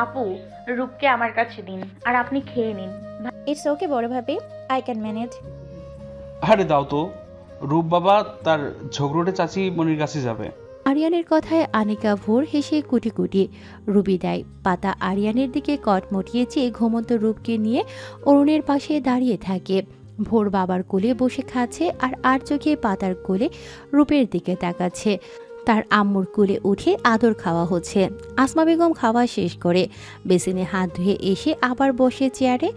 আপু, রূপকে আমার কাছে দিন আর আপনি খেয়ে নিন। ইটস ওকে বড় ভাবি, আই ক্যান ম্যানেজ। আরে দাও তো, রূপ বাবা তার ঝগড়ুটে চাচি মনির কাছে যাবে। আরিয়ানের কথায় আনিকা ভোর হেসে কুটি কুটি রুবি দেয়। পাতা আরিয়ানের দিকে কটমটিয়ে চেয়ে ঘুমন্ত রূপকে নিয়ে অরুণের পাশে দাঁড়িয়ে থাকে। ভোর বাবার কোলে বসে খাচ্ছে আর চোখে পাতার কোলে রূপের দিকে তাকাচ্ছে। তার আম্মুর কোলে উঠে আদর খাওয়া হচ্ছে। আসমা বেগম খাওয়া শেষ করে বেসিনে হাত ধুয়ে এসে আবার বসে চেয়ারে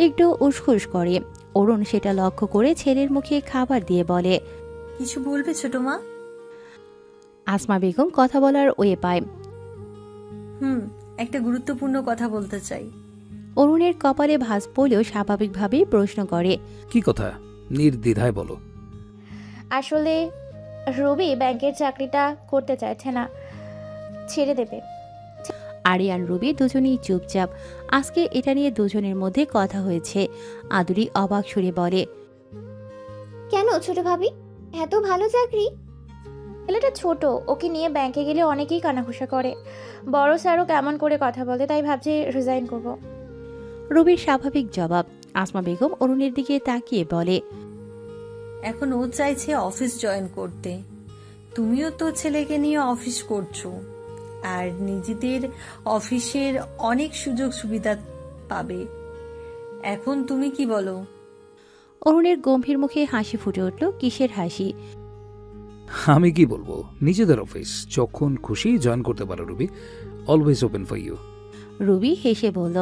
একটু উসখুস করে। অরুণ সেটা লক্ষ্য করে ছেলের মুখে খাবার দিয়ে বলে, কিছু বলবে ছোট মা? আসমা বেগম কথা বলার ওয়ে পায়। একটা গুরুত্বপূর্ণ কথা বলতে চাই। অরুণের কপালে ভাঁজ পড়লেও স্বাভাবিকভাবেই প্রশ্ন করে, কি কথা? নির্দ্বিধায় বলো। আসলে রবি ব্যাংকের চাকরিটা করতে চাইছে না, ছেড়ে দেবে। আরিয়ান রুবি দুজনেই চুপচাপ। আজকে এটা নিয়ে দুজনের মধ্যে কথা হয়েছে। আদুরি অবাক সুরে বলে, কেন ছোট ভাবি, এত ভালো চাকরি? ছেলেটা ছোট, ওকে নিয়ে ব্যাংকে গেলে অনেকেই কানাঘুষা করে। বড় স্যারও কেমন করে কথা বলে, তাই ভাবছি রিজাইন করব। রুবির স্বাভাবিক জবাব। আসমা বেগম অরুণের দিকে তাকিয়ে বলে, এখন ও চাইছে অফিস জয়েন করতে, তুমিও তো ছেলেকে নিয়ে অফিস করছো, আর নিজেদের অফিসের অনেক সুযোগ সুবিধা পাবে। এখন তুমি কি বলো? অরুণের গম্ভীর মুখে হাসি ফুটে উঠল। কিসের হাসি? আমি কি বলবো, নিজেদের অফিস যখন খুশি জয়েন করতে পারো Ruby, always open for you. Ruby হেসে বলল,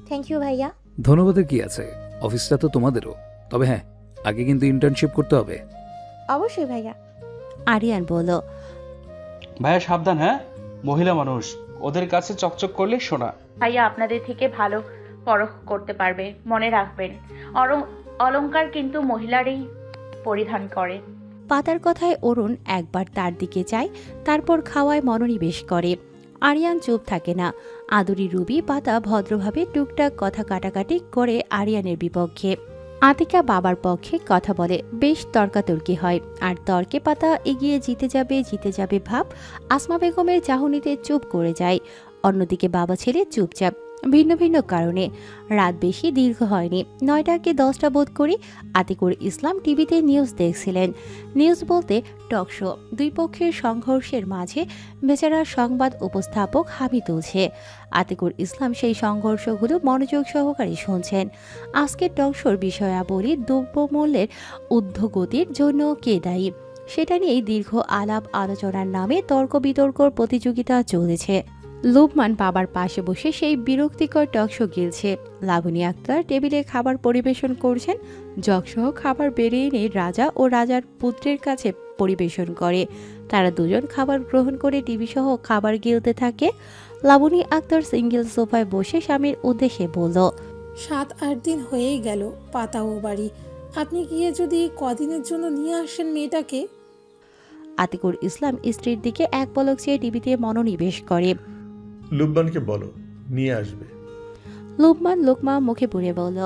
থ্যাংক ইউ ভাইয়া। ধন্যবাদের কি আছে, অফিসটা তো তোমাদেরও। তবে হ্যাঁ, আগে কিন্তু ইন্টার্নশিপ করতে হবে। অবশ্যই ভাইয়া। আরিয়ান বলল, ভাইয়া সাবধান, হ্যাঁ, মহিলা মানুষ, ওদের কাছে চকচক করলে সোনা। ভাইয়া আপনাদের থেকে ভালো পরখ করতে পারবে, মনে রাখবেন। অলংকার কিন্তু মহিলারই পরিধান করে। পাতার কথায় অরুণ একবার তার দিকে চায়, তারপর খাওয়ায় মনোনিবেশ করে। আরিয়ান চুপ থাকে না। আদুরি রুবি পাতা ভদ্রভাবে টুকটাক কথা কাটাকাটি করে আরিয়ানের বিপক্ষে। আতিকা বাবার পক্ষে কথা বলে, বেশ তর্কাতর্কি হয়। আর তর্কে পাতা এগিয়ে জিতে যাবে ভাব আসমা বেগমের চাহনিতে চুপ করে যায়। অন্যদিকে বাবা ছেলে চুপচাপ, ভিন্ন ভিন্ন কারণে। রাত বেশি দীর্ঘ হয়নি, 9টা কি 10টা বোধ করি। আতিকুর ইসলাম টিভিতে নিউজ দেখছিলেন। নিউজ বলতে টক শো। দুই পক্ষের সংঘর্ষের মাঝে বেচারা সংবাদ উপস্থাপক হামি তুলছে। আতিকুর ইসলাম সেই সংঘর্ষগুলো মনোযোগ সহকারে শুনছেন। আজকের টক শোর বিষয়াবলী দ্রব্যমূল্যের ঊর্ধ্বগতির জন্য কে দায়ী, সেটা নিয়েই দীর্ঘ আলাপ আলোচনার নামে তর্ক বিতর্কর প্রতিযোগিতা চলেছে। লুবমান বাবার পাশে বসে সেই বিরক্তিকর টকশো গিলছে। লাবণী আক্তার টেবিলে খাবার পরিবেশন করছেন। জগসহ খাবার বেড়ে এনে রাজা ও রাজার পুত্রের কাছে পরিবেশন করে। তারা দুজন খাবার গ্রহণ করে টিভি সহ খাবার গিলতে থাকে। লাবণী আক্তার সিঙ্গেল সোফায় বসে স্বামীর উদ্দেশ্যে বলল, 7-8 দিন হয়েই গেল পাতা ও বাড়ি, আপনি গিয়ে যদি কদিনের জন্য নিয়ে আসেন মেয়েটাকে। আতিকুর ইসলাম স্ত্রীর দিকে এক পলক চেয়ে টিভিতে মনোনিবেশ করে। লুব্বানকে বলো নিয়ে আসবে। লুবমান লোকমা মুখে পুড়ে বলল,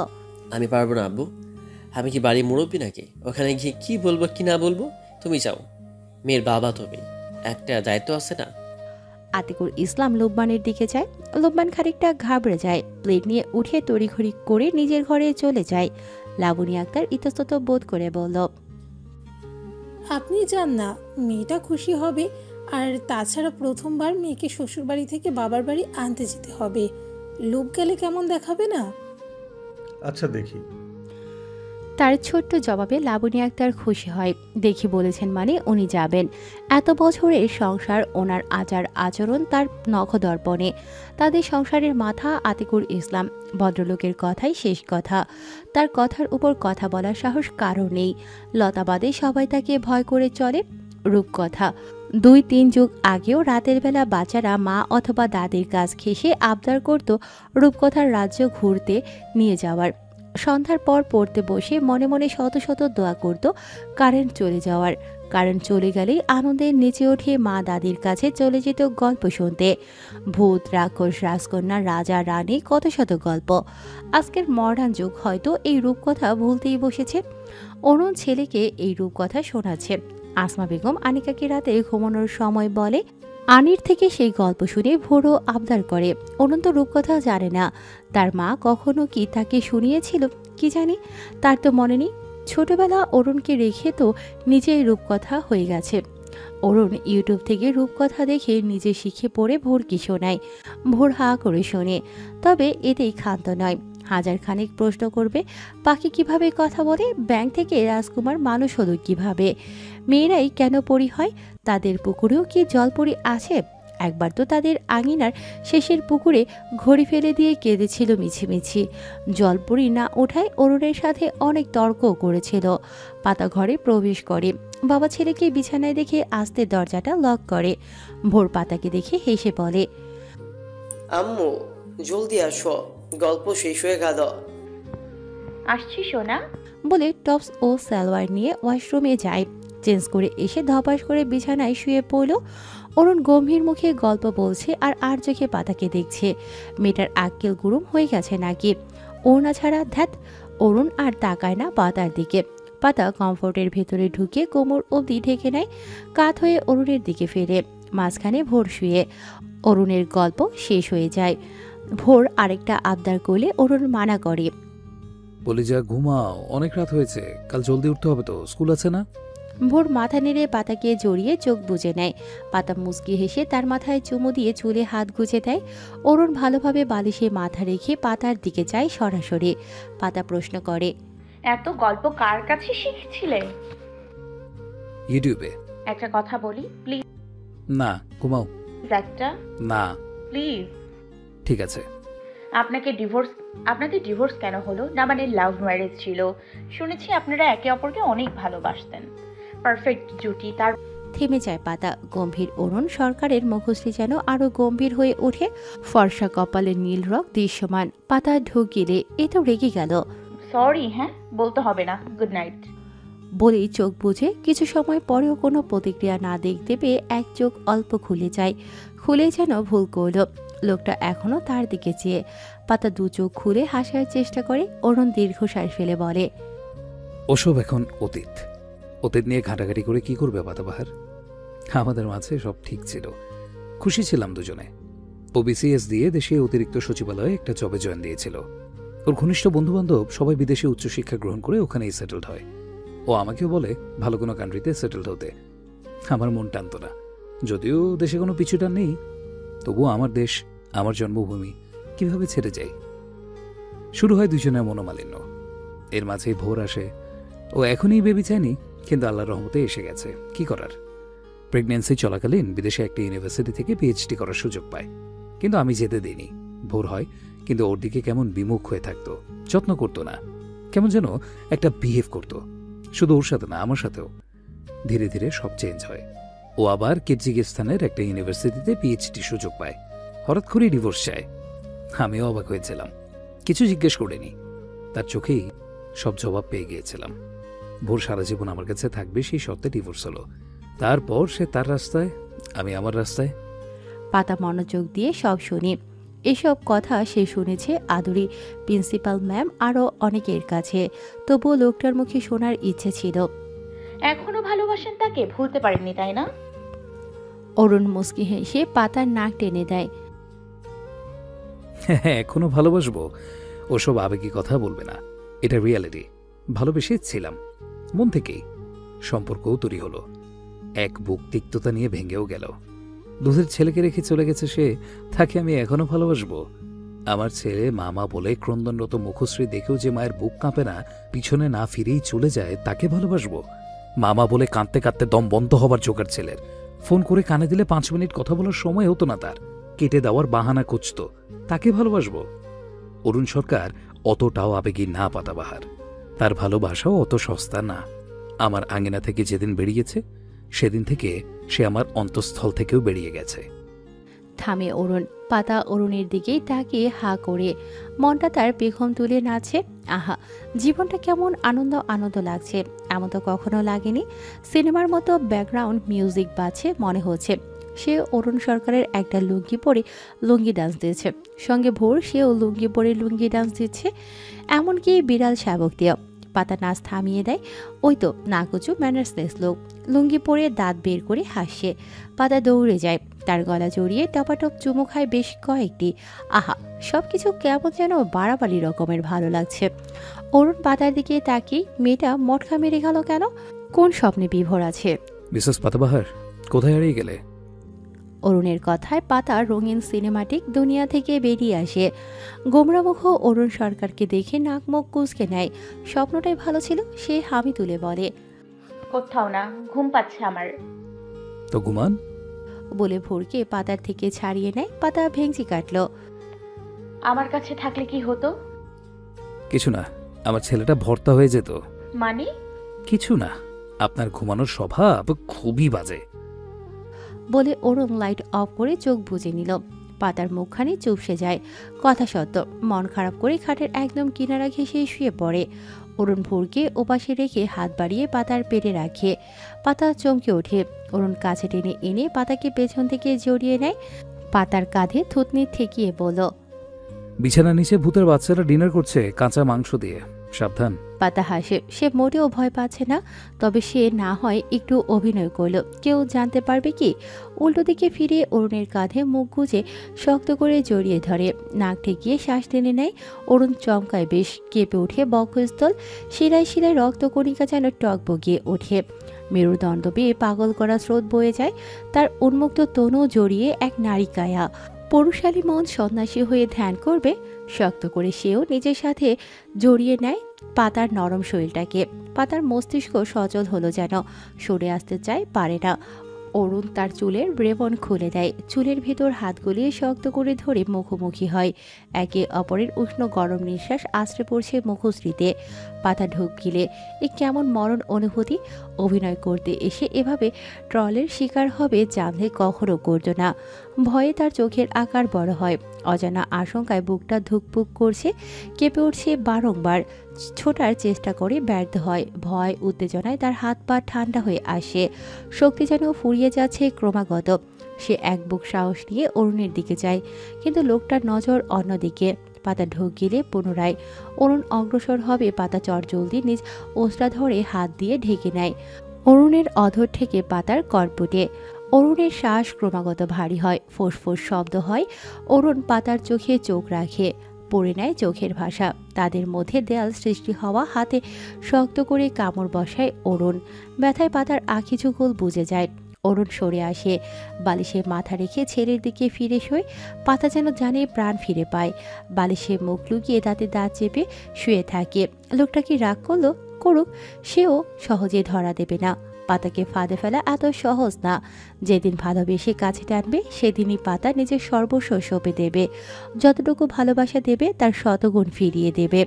আমি পারবো না আব্বু, আমি কি বাড়ি মুরব্বী নাকি? ওখানে গিয়ে কি বলবো কি না বলবো? তুমি যাও, মেয়ের বাবা তুমি, একটা দায়িত্ব আছে না। আতিকুর ইসলাম লুবমানের দিকে যায়। লুবমান খানিকটা ঘাবড়ে যায়, প্লেট নিয়ে উঠে তড়িঘড়ি করে নিজের ঘরে চলে যায়। লাবণী আক্তার ইতস্তত বোধ করে বলল, আপনি যান না, মেয়েটা খুশি হবে। আর তাছাড়া প্রথমবার মেয়েকে শ্বশুরবাড়ি থেকে বাবার বাড়ি আনতে যেতে হবে, লোক গেলে কেমন দেখাবে না? আচ্ছা দেখি। তার ছোট্ট জবাবে লাবণী আক্তার খুশি হয়। দেখি বলেছেন মানে উনি যাবেন। এত বছরের সংসার, ওনার আচার আচরণ তার নখদর্পণে। তাদের সংসারের মাথা আতিকুর ইসলাম। ভদ্রলোকের কথাই শেষ কথা। তার কথার উপর কথা বলার সাহস কারো নেই। লতাবাদে সবাই তাকে ভয় করে চলে। রূপকথা। 2-3 যুগ আগেও রাতের বেলা বাচ্চারা মা অথবা দাদির কাছ ঘেঁষে আবদার করত রূপকথার রাজ্য ঘুরতে নিয়ে যাওয়ার। সন্ধ্যার পর পড়তে বসে মনে মনে শত শত দোয়া করত কারেন্ট চলে যাওয়ার। কারেন্ট চলে গেলেই আনন্দের নেচে ওঠে মা দাদির কাছে চলে যেত গল্প শুনতে। ভূত, রাক্ষস, রাজকন্যা, রাজা, রানী, কত শত গল্প। আজকের মডার্ন যুগ হয়তো এই রূপকথা ভুলতেই বসেছে। অরুণ ছেলেকে এই রূপকথা শোনাচ্ছে। আসমা বেগম আনিকাকে রাতে ঘুমানোর সময় বলে, আনির থেকে সেই গল্প শুনে ভোরও আবদার করে। অনন্ত রূপকথা জানে না, তার মা কখনো কি তাকে শুনিয়েছিল কি জানি, তার তো মনে নেই। ছোটবেলা অরুণকে রেখে তো নিজেই রূপকথা হয়ে গেছে। অরুণ ইউটিউব থেকে রূপকথা দেখে নিজে শিখে পড়ে ভোরকে শোনায়। ভোর হা করে শোনে, তবে এতেই ক্ষান্ত নয়। হাজার খানিক প্রশ্ন করবে, পাখি কিভাবে কথা বলে, ব্যাংক থেকে রাজকুমার মানুষ হলো কিভাবে, মেয়েরাই কেন পরি হয়, তাদের পুকুরেও কি জলপরি আছে, একবার তো তাদের আঙিনার শেষের পুকুরে ঘড়ি ফেলে দিয়ে কেঁদেছিল মিছিমিছি। জলপরি না ওঠায় অরুণের সাথে অনেক তর্কও করেছিল। পাতা ঘরে প্রবেশ করে, বাবা ছেলেকে বিছানায় দেখে আস্তে দরজাটা লক করে। ভোর পাতাকে দেখে হেসে বলে, আম্মু জলদি আসো, গল্প শেষ হয়ে গেল। আসছি সোনা। বলে টপস ও সালোয়ার নিয়ে ওয়াশরুমে যায়। চেঞ্জ করে এসে ধপাস করে বিছানায় শুয়ে পড়ল। অরুণ গম্ভীর মুখে গল্প বলছে আর চোখে পাতাকে দেখছে। মেয়েটার আক্কেল গুরুম হয়ে গেছে নাকি? ওড়না ছাড়া ধ্যাত। অরুণ আর তাকায় না পাতার দিকে। পাতা কমফোর্টের ভেতরে ঢুকে কোমর অবধি ঢেকে নেয়, কাত হয়ে অরুণের দিকে ফেরে। মাঝখানে ভোর শুয়ে। অরুণের গল্প শেষ হয়ে যায়। ভোর আরেকটা আবদার করলে অরুণ মানা করে। বলি যা, ঘুমাও, অনেক রাত হয়েছে, কাল জলদি উঠতে হবে তো, স্কুল আছে না? ভোর মাথা নেড়ে পাতাকে জড়িয়ে চোখ বুজে নেয়। পাতা মুচকি হেসে তার মাথায় চুমু দিয়ে চুলে হাত গুজে দেয়। অরুণ ভালোভাবে বালিশে মাথা রেখে পাতার দিকে যায় সরাসরি। পাতা প্রশ্ন করে, এত গল্প কার কাছে শিখছিলে? ইউটিউবে। একটা কথা বলি প্লিজ। না, ঘুমাও। একটা না। প্লিজ। ঠিক আছে। আপনাদের ডিভোর্স কেন হলো? না মানে লাভ ম্যারেজ ছিল? শুনেছি আপনারা একে অপরকে অনেক ভালোবাসতেন, পারফেক্ট জুটি। তার থেমে যায় পাতা। গম্ভীর অরুণ সরকারের মুখশ্রী যেন আরো গম্ভীর হয়ে ওঠে। ফর্সা কপালে নীল রক দৃশ্যমান। পাতা ঢোক গিলে এ তো রেগে গেল। সরি, হ্যাঁ বলতে হবে না, গুড নাইট বলেই চোখ বুঝে কিছু সময় পরেও কোনো প্রতিক্রিয়া না দেখতে পেয়ে এক চোখ অল্প খুলে যায়। খুলে যেন ভুল করল। লোকটা এখনো তার দিকে চেয়ে। পাতা দু চোখ খুলে হাসার চেষ্টা করে। অরুণ দীর্ঘশ্বাস ফেলে বলে, ওসব এখন অতীত। অতীত নিয়ে ঘাটাঘাটি করে কি করবে পাতাবাহার? আমাদের মাঝে সব ঠিক ছিল, খুশি ছিলাম দুজনে। ও বিসিএস দিয়ে দেশে অতিরিক্ত সচিবালয়ে একটা জবে জয়েন দিয়েছিল। ওর ঘনিষ্ঠ বন্ধুবান্ধব সবাই বিদেশে উচ্চশিক্ষা গ্রহণ করে ওখানেই সেটেলড হয়। ও আমাকেও বলে ভালো কোনো কান্ট্রিতে সেটেলড হতে। আমার মন টানত না, যদিও দেশে কোনো পিছুটান নেই, তবুও আমার দেশ, আমার জন্মভূমি কিভাবে ছেড়ে যাই? শুরু হয় দুজনের মনোমালিন্য। এর মাঝেই ভোর আসে। ও এখনই বেবি চায়নি, কিন্তু আল্লাহর রহমতে এসে গেছে। কি করার? প্রেগন্যান্সি চলাকালীন বিদেশে একটা ইউনিভার্সিটি থেকে পিএইচডি করার সুযোগ পায়, কিন্তু আমি যেতে দিইনি। ভোর হয়, কিন্তু ওর দিকে কেমন বিমুখ হয়ে থাকতো, যত্ন করতো না, কেমন যেন একটা বিহেভ করতো। শুধু ওর সাথে না, আমার সাথেও। ধীরে ধীরে সব চেঞ্জ হয়। ও আবার কিরজিগিস্তানের একটা ইউনিভার্সিটিতে পিএইচডি সুযোগ পায়। হঠাৎ করেই ডিভোর্স চায়। আমিও অবাক হয়েছিলাম, কিছু জিজ্ঞেস করিনি। তার চোখেই সব জবাব পেয়ে গিয়েছিলাম। ভোর সারা জীবন আমার কাছে থাকবে সেই শর্তে ডিভোর্স হলো। তারপর সে তার রাস্তায়, আমি আমার রাস্তায়। পাতা মনোযোগ দিয়ে সব শুনি। এসব কথা সে শুনেছে আদুরি, প্রিন্সিপাল ম্যাম, আরও অনেকের কাছে। তবুও লোকটার মুখে শোনার ইচ্ছে ছিল। এখনো ভালোবাসেন তাকে, ভুলতে পারেননি তাই না? অরুণ মুচকি হেসে পাতার নাক টেনে দেয়। হ্যাঁ, এখনো ভালোবাসবো। ওসব আবেগী কথা বলবে না, এটা রিয়ালিটি। ভালোবেসে ছিলাম মন থেকেই। সম্পর্কও তৈরি হলো। এক বুক তিক্ততা নিয়ে ভেঙেও গেল। দুধের ছেলেকে রেখে চলে গেছে সে, তাকে আমি এখনো ভালোবাসবো? আমার ছেলে মামা বলে ক্রন্দনরত মুখশ্রী দেখেও যে মায়ের বুক কাঁপে না, পিছনে না ফিরেই চলে যায়, তাকে ভালোবাসবো? মামা বলে কাঁদতে কাঁদতে দম বন্ধ হবার জোগাড় ছেলের, ফোন করে কানে দিলে 5 মিনিট কথা বলার সময় হতো না তার, কেটে দেওয়ার বাহানা খুঁজত, তাকে ভালোবাসবো? অরুণ সরকার অতটাও আবেগী না পাতাবাহার। তার ভালোবাসাও অত সস্তা না। আমার আঙিনা থেকে যেদিন বেরিয়েছে সেদিন থেকে সে আমার অন্তঃস্থল থেকেও বেরিয়ে গেছে। থামে অরুণ। পাতা অরুণের দিকেই তাকিয়ে হা করে। মনটা তার পেখম তুলে নাচে। আহা, জীবনটা কেমন আনন্দ আনন্দ লাগছে। এমন তো কখনো লাগেনি। সিনেমার মতো ব্যাকগ্রাউন্ড মিউজিক বাজছে মনে হচ্ছে। সে অরুণ সরকারের একটা লুঙ্গি পরে লুঙ্গি ডান্স দিয়েছে, সঙ্গে ভোর সেও লুঙ্গি পরে লুঙ্গি ডান্স দিচ্ছে, এমনকি বিড়াল শাবক দিয়ে। পাতা নাচ থামিয়ে দেয়। ওই তো নাকুচু ম্যানার্সলেস লোক, লুঙ্গি পরে দাঁত বের করে হাসছে। পাতা দৌড়ে যায়, তার গলা জড়িয়ে টপাটপ চুমু খায় বেশ কয়েকটি। আহা, সবকিছু কেমন যেন বাড়াবাড়ি রকমের ভালো লাগছে। অরুণ পাতার দিকে তাকিয়ে মেয়েটা মটকা মেরে গেল কেন? কোন স্বপ্নে বিভোর আছে? মিসেস পাতাবাহার, কোথায় হারিয়ে গেলে? অরুণের কথায় পাতা রঙিন সিনেমাটিক দুনিয়া থেকে বেরিয়ে আসে। গোমরামুখ অরুণ সরকারকে দেখে নাক মুখ কুঁচকে নেয়। স্বপ্নটাই ভালো ছিল, সে হামি তুলে বলে। কোথাও না, ঘুম পাচ্ছে আমার। তো ঘুমান। বলে ভোরকে পাতার থেকে ছাড়িয়ে নেয়। পাতা ভেঙচি কাটল। আমার কাছে থাকলে কি হতো? কিছু না, আমার ছেলেটা ভর্তা হয়ে যেত। মানে? কিছু না, আপনার ঘুমানোর স্বভাব খুবই বাজে। বলে অরুণ লাইট অফ করে চোখ বুজে নিল। পাতার মুখখানি চুপসে যায়। কথা সত্য মন খারাপ করে খাটের একদম কিনারা ঘেঁষে শুয়ে পড়ে। অরুণ ভোরকে ওপাশে রেখে হাত বাড়িয়ে পাতার পেটে রাখে। পাতা চমকে ওঠে। অরুণ কাছে টেনে এনে পাতাকে পেছন থেকে জড়িয়ে নেয়। পাতার কাঁধে থুতনি ঠেকিয়ে বলল, বিছানার নিচে ভূতের বাচ্চারা ডিনার করছে কাঁচা মাংস দিয়ে, সাবধান। পাতা হাসে। সে মোটেও ভয় পাচ্ছে না, তবে সে না হয় একটু অভিনয় করল, কেউ জানতে পারবে কি। উল্টো দিকে ফিরে অরুণের কাঁধে মুখ গুজে শক্ত করে জড়িয়ে ধরে। নাক ঠেকিয়ে শ্বাস টেনে নেয়। অরুণ চমকায় বেশ, কেঁপে ওঠে বক্ষস্থল। শিরায় শিরায় রক্তকণিকা যেন টক বগিয়ে ওঠে। মেরুদণ্ড বেয়ে পাগল করা স্রোত বয়ে যায়। তার উন্মুক্ত তনু জড়িয়ে এক নারী কায়া। পৌরুষালী মন সন্ন্যাসী হয়ে ধ্যান করবে। শক্ত করে সেও নিজের সাথে জড়িয়ে নেয় পাতার নরম শরীরটাকে। পাতার মস্তিষ্ক সচল হলো যেন, সরে আসতে চায়, পারে না। অরুণ তার চুলের রেবন খুলে দেয়। চুলের ভেতর হাত গলিয়ে শক্ত করে ধরে মুখোমুখি হয়। একে অপরের উষ্ণ গরম নিঃশ্বাস আশ্রে পড়ছে মুখশ্রীতে। পাতা ঢোক গিলে এ কেমন মরণ অনুভূতি। অভিনয় করতে এসে এভাবে ট্রলের শিকার হবে জানলে কখনো করত না। ভয়ে তার চোখের আকার বড় হয়। অজানা আশঙ্কায় বুকটা ধুকপুক করছে, কেঁপে উঠছে বারংবার। ছোটার চেষ্টা করে ব্যর্থ হয়। ভয় উত্তেজনায় তার হাত পা ঠান্ডা হয়ে আসে। শক্তি যেন ফুরিয়ে যাচ্ছে ক্রমাগত। সে এক বুক সাহস নিয়ে অরুণের দিকে যায়, কিন্তু লোকটার নজর অন্যদিকে। পাতা ঢোক গিলে পুনরায় অরুণ অগ্রসর হবে। পাতা চটজলদি নিজ ওস্তা ধরে হাত দিয়ে ঢেকে নেয় অরুণের অধর থেকে পাতার কর্পটে। অরুণের শ্বাস ক্রমাগত ভারী হয়, ফোঁস শব্দ হয়। অরুণ পাতার চোখে চোখ রাখে, পড়ে নেয় চোখের ভাষা। তাদের মধ্যে দেয়াল সৃষ্টি হওয়া। হাতে শক্ত করে কামড় বসায় অরুণ। ব্যথায় পাতার আখি চুকল বুজে যায়। অরুণ সরে আসে, বালিশে মাথা রেখে ছেলের দিকে ফিরে শোয়। পাতা যেন জানে প্রাণ ফিরে পায়। বালিশে মুখ লুকিয়ে দাঁতে দাঁত চেপে শুয়ে থাকে। লোকটা কি রাগ করলো? করুক, সেও সহজে ধরা দেবে না। পাতাকে ফাঁদে ফেলা এত সহজ না। যেদিন ভালোবেসে কাছে টানবে সেদিনই পাতা নিজের সর্বস্ব সঁপে দেবে। যতটুকু ভালোবাসা দেবে তার শতগুণ ফিরিয়ে দেবে।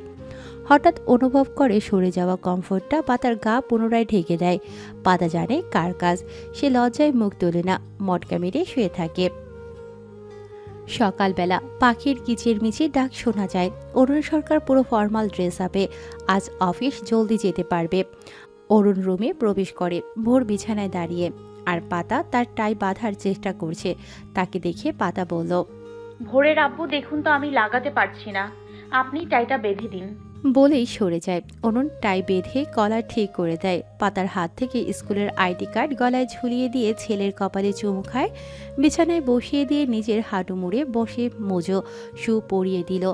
হঠাৎ অনুভব করে সরে যাওয়া কমফোর্টটা পাতার গা পুনরায় ঢেকে দেয়। পাতা জানে কার কাজ। সে লজ্জায় মুখ তোলে না, মটকা মেরে শুয়ে থাকে। সকালবেলা পাখির কিচিরমিচির ডাক শোনা যায়। অরুণ সরকার পুরো ফর্মাল ড্রেস আপে। আজ অফিস জলদি যেতে পারবে। অরুণ রুমে প্রবেশ করে, ভোর বিছানায় দাঁড়িয়ে। আর পাতা তার টাই বাঁধার চেষ্টা করছে। তাকে দেখে পাতা বলল, ভোরের আব্বু, দেখুন তো আমি লাগাতে পারছি না, আপনি টাইটা বেঁধে দিন। বলেই সরে যায়। অরুণ টাই বেঁধে কলার ঠিক করে দেয়। পাতার হাত থেকে স্কুলের আইডি কার্ড গলায় ঝুলিয়ে দিয়ে ছেলের কপালে চুমু খায়। বিছানায় বসিয়ে দিয়ে নিজের হাঁটু মুড়ে বসে মোজো শু পরিয়ে দিল।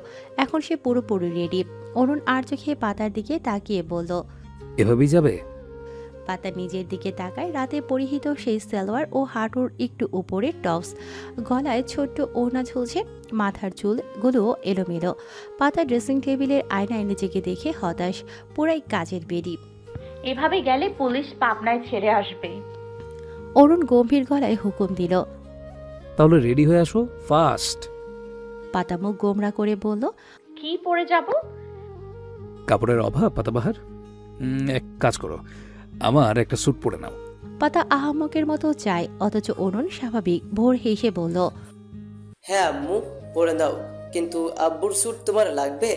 এখন সে পুরোপুরি রেডি। অরুণ আর চোখে পাতার দিকে তাকিয়ে বলল, এভাবেই যাবে? পাতা নিজের দিকে তাকায়। রাতে পরিহিত সেই সালোয়ার ও হাঁটুর একটু উপরে টপস, গলায় ছোট্ট ওড়না ঝুলছে। মাথার চুলগুলো এলোমেলো। পাতা ড্রেসিং টেবিলের আয়নায় নিজেকে দেখে হতাশ, পুরাই কাজের বেরি। এভাবে গেলে পুলিশ পাবনায় ছেড়ে আসবে। অরুণ গম্ভীর গলায় হুকুম দিল, তাহলে রেডি হয়ে আসো ফাস্ট। পাতা মুখ গোমরা করে বলল, কি পরে যাব? কাপড়ের অভাব পাতাবাহার? এক কাজ করো, আমার একটা স্যুট পরে নাও। পাতা আহাম্মকের মতো চায়, অথচ অরুণ স্বাভাবিক। ভোর হেসে বলল, হ্যাঁ আম্মু, পরে দাও, কিন্তু আব্বুর স্যুট তোমার লাগবে?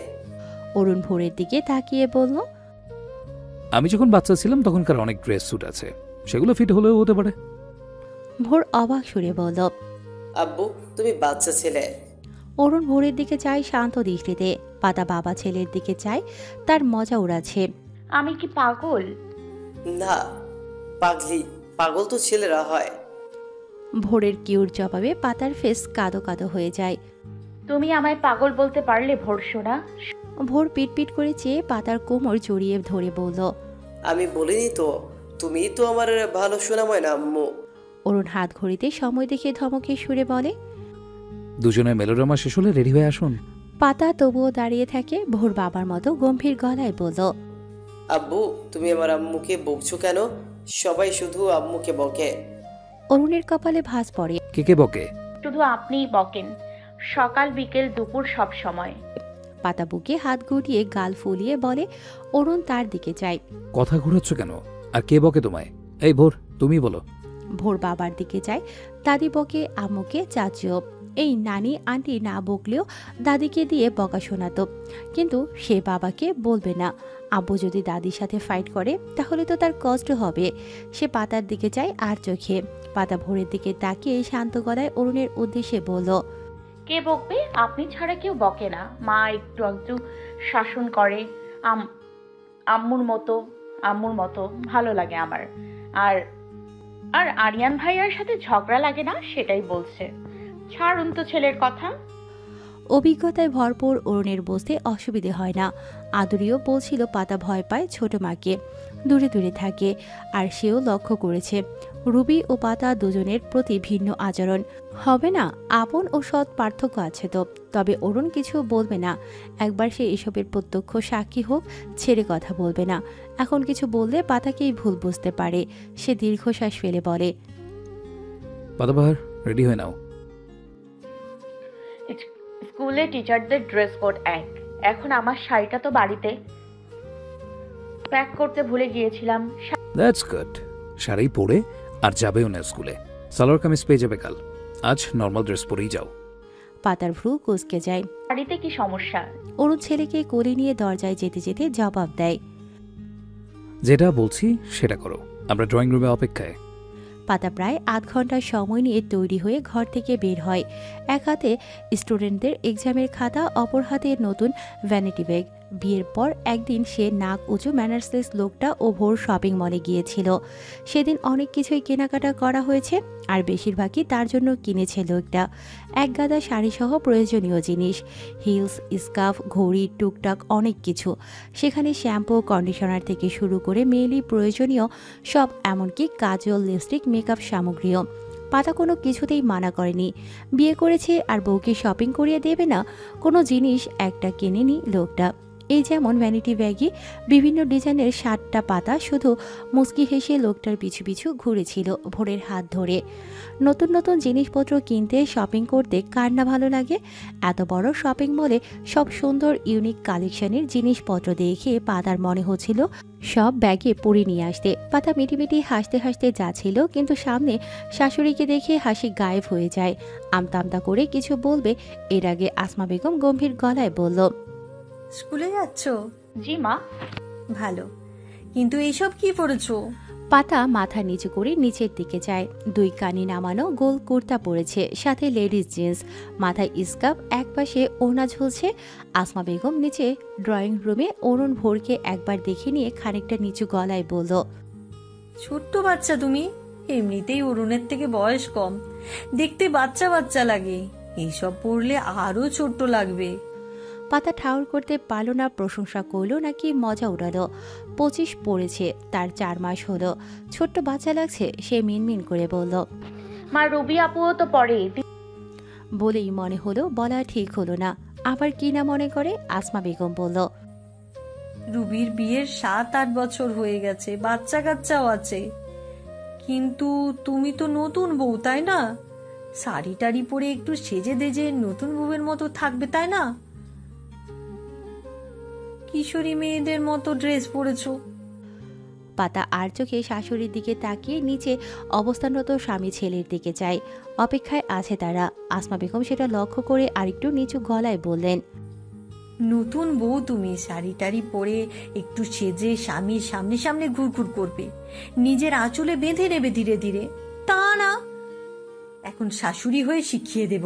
অরুণ ভোরের দিকে তাকিয়ে বলল, আমি যখন বাচ্চা ছিলাম তখনকার অনেক ড্রেস স্যুট আছে, সেগুলো ফিট হলেও হতে পারে। ভোর অবাক সুরে বলল, আব্বু তুমি বাচ্চা ছেলে। অরুণ ভোরের দিকে চায় শান্ত দৃষ্টিতে। পাতা বাবা ছেলের দিকে চায়, তার মজা উড়াচ্ছে। আমি কি পাগল? না পাগলি, পাগল তো ছেলেরা হয়। ভোরের কিউর জবাবে পাতার ফেস কাদো কাদো হয়ে যায়। তুমি আমায় পাগল বলতে পারলে ভোর সোনা? ভোর পিটপিট করে চেয়ে পাতার কোমর জড়িয়ে ধরে বলল, আমি বলিনি তো, তুমিই তো আমার ভালো শোনাময় না আম্মু। অরুণ হাত ঘড়িতে সময় দেখে ধমকে সুরে বলে। দুজনে মেলোড্রামা শেষ হলে রেডি হয়ে আসুন। পাতা তবুও দাঁড়িয়ে থাকে। ভোর বাবার মতো গম্ভীর গলায় বলল, আব্বু, তুমি আমার আম্মুকে বকছো কেন? সবাই শুধু আম্মুকে বকে। অরুণের কপালে ভাঁজ পড়ে। কে কে বকে? শুধু আপনিই বকেন, সকাল বিকেল দুপুর সব সময়। পাতা বুকে হাত গুটিয়ে গাল ফুলিয়ে বলে। অরুণ তার দিকে যায়। কথা ঘুরাচ্ছ কেন? আর কে বকে তোমায়? এই ভোর, তুমি বলো। ভোর বাবার দিকে যায়। দাদি বকে, আম্মুকে, চাচিও। এই নানি আন্টি না বকলেও দাদিকে দিয়ে বকা শোনাতো, কিন্তু সে বাবাকে বলবে না। আব্বু যদি দাদির সাথে ফাইট করে তাহলে তো তার কষ্ট হবে। সে পাতার দিকে যায় আর চোখে। পাতা ভোরের দিকে তাকিয়ে শান্ত গলায় অরুণের উদ্দেশ্যে বলল, কে বকবে? আপনি ছাড়া কেউ বকে না। মা একটু একটু শাসন করে, আম্মুর মতো ভালো লাগে আমার। আর আর আরিয়ান ভাইয়ার সাথে ঝগড়া লাগে না, সেটাই বলছে। ছাড়ুন তো ছেলের কথা। অভিজ্ঞতায় ভরপুর অরুণের বসতে অসুবিধে হয় না। আদুরিও বলছিল পাতা ভয় পায় ছোট মাকে, দূরে দূরে থাকে। আর সেও লক্ষ্য করেছে রুবি ও পাতা দুজনের প্রতি ভিন্ন আচরণ। হবে না, আপন ও সৎ পার্থক্য আছে তো। তবে অরুণ কিছু বলবে না। একবার সে এসবের প্রত্যক্ষ সাক্ষী হোক, ছেড়ে কথা বলবে না। এখন কিছু বললে পাতাকেই ভুল বুঝতে পারে। সে দীর্ঘশ্বাস ফেলে বলে, পাতাবাহার, রেডি হয়ে নাও। স্কুলে টিচারদের ড্রেস কোড এক। এখন আমার শাড়িটা তো বাড়িতে প্যাক করতে ভুলে গিয়েছিলাম। That's good. শাড়ি পরে আর যাবেও না স্কুলে। সালোয়ার কামিজ পেয়ে যাবে কাল। আজ নর্মাল ড্রেস পরেই যাও। পাতার ভ্রু কুঁচকে যায়। শাড়িতে কি সমস্যা? অরুণ ছেলেকে কোলে নিয়ে দরজায় যেতে যেতে জবাব দেয়, যেটা বলছি সেটা করো। আমরা ড্রয়িং রুমে অপেক্ষায়। পাতা প্রায় আধ ঘন্টা সময় নিয়ে তৈরি হয়ে ঘর থেকে বের হয়। এক হাতে স্টুডেন্টদের এক্সামের খাতা, অপর হাতে নতুন ভ্যানিটি ব্যাগ। বিয়ের পর একদিন সে নাক উঁচু ম্যানার্সলেস লোকটা ও ভোর শপিং মলে গিয়েছিল। সেদিন অনেক কিছুই কেনাকাটা করা হয়েছে, আর বেশিরভাগই তার জন্য কিনেছে লোকটা। এক গাদা শাড়িসহ প্রয়োজনীয় জিনিস, হিলস, স্কার্ফ, ঘড়ি, টুকটাক অনেক কিছু। সেখানে শ্যাম্পু, কন্ডিশনার থেকে শুরু করে মেয়েলি প্রয়োজনীয় সব, এমনকি কাজল, লিপস্টিক, মেকআপ সামগ্রীও। পাতা কোনো কিছুতেই মানা করেনি। বিয়ে করেছে আর বউকে শপিং করিয়ে দেবে না? কোনো জিনিস একটা কেনেনি লোকটা। এই যেমন ভ্যানিটি ব্যাগে বিভিন্ন ডিজাইনের 7টা পাতা শুধু মুচকি হেসে লোকটার পিছু পিছু ঘুরেছিল ভোরের হাত ধরে। নতুন নতুন জিনিসপত্র কিনতে, শপিং করতে কার না ভালো লাগে? এত বড় শপিং মলে সব সুন্দর ইউনিক কালেকশনের জিনিসপত্র দেখে পাতার মনে হচ্ছিল সব ব্যাগে পরে নিয়ে আসতে। পাতা মিটিমিটি হাসতে হাসতে যাচ্ছিল, কিন্তু সামনে শাশুড়িকে দেখে হাসি গায়েব হয়ে যায়। আমতা আমতা করে কিছু বলবে, এর আগে আসমা বেগম গম্ভীর গলায় বলল, স্কুলে যাচ্ছ? জি মা। ভালো, কিন্তু এইসব কি পড়েছো? পাতা মাথা নিচু করে নিচের দিকে যায়। 2 কানি নামানো গোল কুর্তা পরেছে, সাথে লেডিস জিন্স, মাথায় স্কার্ফ, একপাশে ওড়না ঝুলছে। আসমা বেগম নিচে ড্রয়িং রুমে অরুণ ভোরকে একবার দেখে নিয়ে খানিকটা নিচু গলায় বলল, ছোট্ট বাচ্চা তুমি। এমনিতেই অরুণের থেকে বয়স কম, দেখতে বাচ্চা বাচ্চা লাগে। এইসব পড়লে আরো ছোট্ট লাগবে। পাতা ঠাউর করতে পারল না প্রশংসা করলো নাকি মজা উড়ালো। 25 পড়েছে, তার 4 মাস হলো। ছোট্ট বাচ্চা লাগছে, সে মিনমিন করে বলল, মা রুবি আপুও তো পড়ে। বলেই মনে হলো বলা ঠিক হলো না। আবার কি না মনে করে আসমা বেগম বলল, রুবির বিয়ের 7-8 বছর হয়ে গেছে, বাচ্চা কাচ্চাও আছে। কিন্তু তুমি তো নতুন বউ, তাই না? শাড়ি টাড়ি পরে একটু সেজে দেজে নতুন বউয়ের মতো থাকবে, তাই না? কিশোরী মেয়েদের মতো ড্রেস পরেছো। পাতা আর চোখে শাশুড়ির দিকে তাকিয়ে নিচে অবস্থানরত স্বামী ছেলের দিকে যায়। অপেক্ষায় আছে তারা। আসমা বেগম সেটা লক্ষ্য করে আরেকটু নিচু গলায় বললেন, নতুন বউ তুমি, শাড়ি টাড়ি পরে একটু সেজে স্বামীর সামনে সামনে ঘুরঘুর করবে, নিজের আঁচলে বেঁধে নেবে ধীরে ধীরে, তা না। এখন শাশুড়ি হয়ে শিখিয়ে দেব,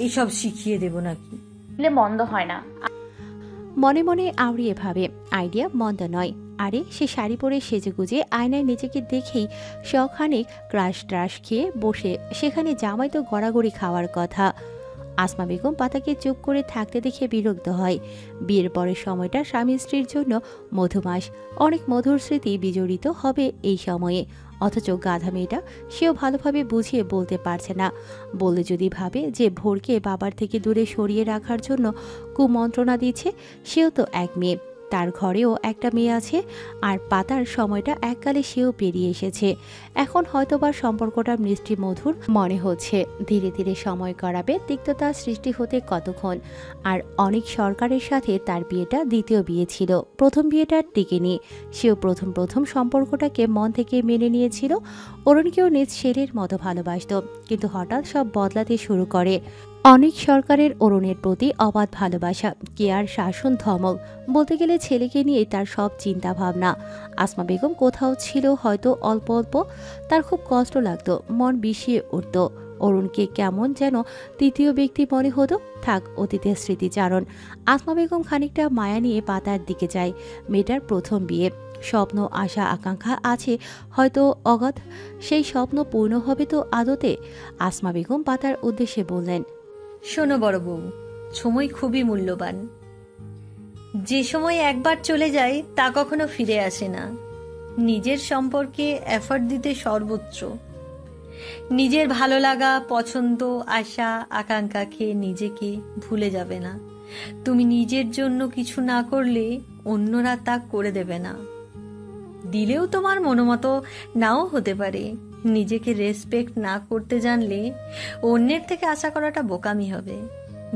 এসব শিখিয়ে দেব নাকি? মন্দ হয় না। মনে মনে আওড়িয়ে ভাবে আইডিয়া মন্দ নয়। আরে সে শাড়ি পরে সেজেগুজে আয়নায় নিজেকে দেখেই শখানেক ক্রাশ ট্রাশ খেয়ে বসে, সেখানে জামাই তো গড়াগড়ি খাওয়ার কথা। আসমা বেগম পাতাকে চুপ করে থাকতে দেখে বিরক্ত হয়। বিয়ের পরের সময়টা স্বামী স্ত্রীর জন্য মধুমাস, অনেক মধুর স্মৃতি বিজড়িত হবে এই সময়ে। অথচ গাধা মেয়েটা, সেও ভালোভাবে বুঝিয়ে বলতে পারছে না। বলে যদি ভাবে যে ভোরকে বাবার থেকে দূরে সরিয়ে রাখার জন্য কুমন্ত্রণা দিচ্ছে, সেও তো এক মেয়ে, তার ঘরেও একটা মেয়ে আছে। আর পাতার সময়টা এককালে সেও পেরিয়ে এসেছে। এখন হয়তোবা সম্পর্কটা মিষ্টি মধুর মনে হচ্ছে। ধীরে ধীরে সময় করাবে তিক্ততা সৃষ্টি হতে কতক্ষণ। আর অনেক সরকারের সাথে তার বিয়েটা দ্বিতীয় বিয়ে ছিল, প্রথম বিয়েটা টিকেনি। সেও প্রথম সম্পর্কটাকে মন থেকে মেনে নিয়েছিল। অরুণকেও নিজ ছেলের মতো ভালোবাসত, কিন্তু হঠাৎ সব বদলাতে শুরু করে। অনেক সরকারের অরুণের প্রতি অবাধ ভালোবাসা, কেয়ার, শাসন, ধমক, বলতে গেলে ছেলেকে নিয়ে তার সব চিন্তা ভাবনা। আসমা বেগম কোথাও ছিল হয়তো অল্প অল্প, তার খুব কষ্ট লাগতো, মন বিষিয়ে উঠত। অরুণকে কেমন যেন তৃতীয় ব্যক্তি মনে হতো। থাক অতীতের স্মৃতিচারণ। আসমা বেগম খানিকটা মায়া নিয়ে পাতার দিকে যায়। মেয়েটার প্রথম বিয়ে, স্বপ্ন, আশা, আকাঙ্ক্ষা আছে হয়তো অগাধ। সেই স্বপ্ন পূর্ণ হবে তো আদতে? আসমা বেগম পাতার উদ্দেশ্যে বললেন, শোনো বড় বউ, সময় খুবই মূল্যবান। যে সময় একবার চলে যায় তা কখনো ফিরে আসে না। নিজের সম্পর্কে এফর্ট দিতে সর্বোচ্চ। নিজের ভালো লাগা, পছন্দ, আশা, আকাঙ্ক্ষাকে নিজেকে ভুলে যাবে না। তুমি নিজের জন্য কিছু না করলে অন্যরা তা করে দেবে না। দিলেও তোমার মনোমতো নাও হতে পারে। নিজেকে রেসপেক্ট না করতে জানলে অন্যের থেকে আশা করাটা বোকামি হবে।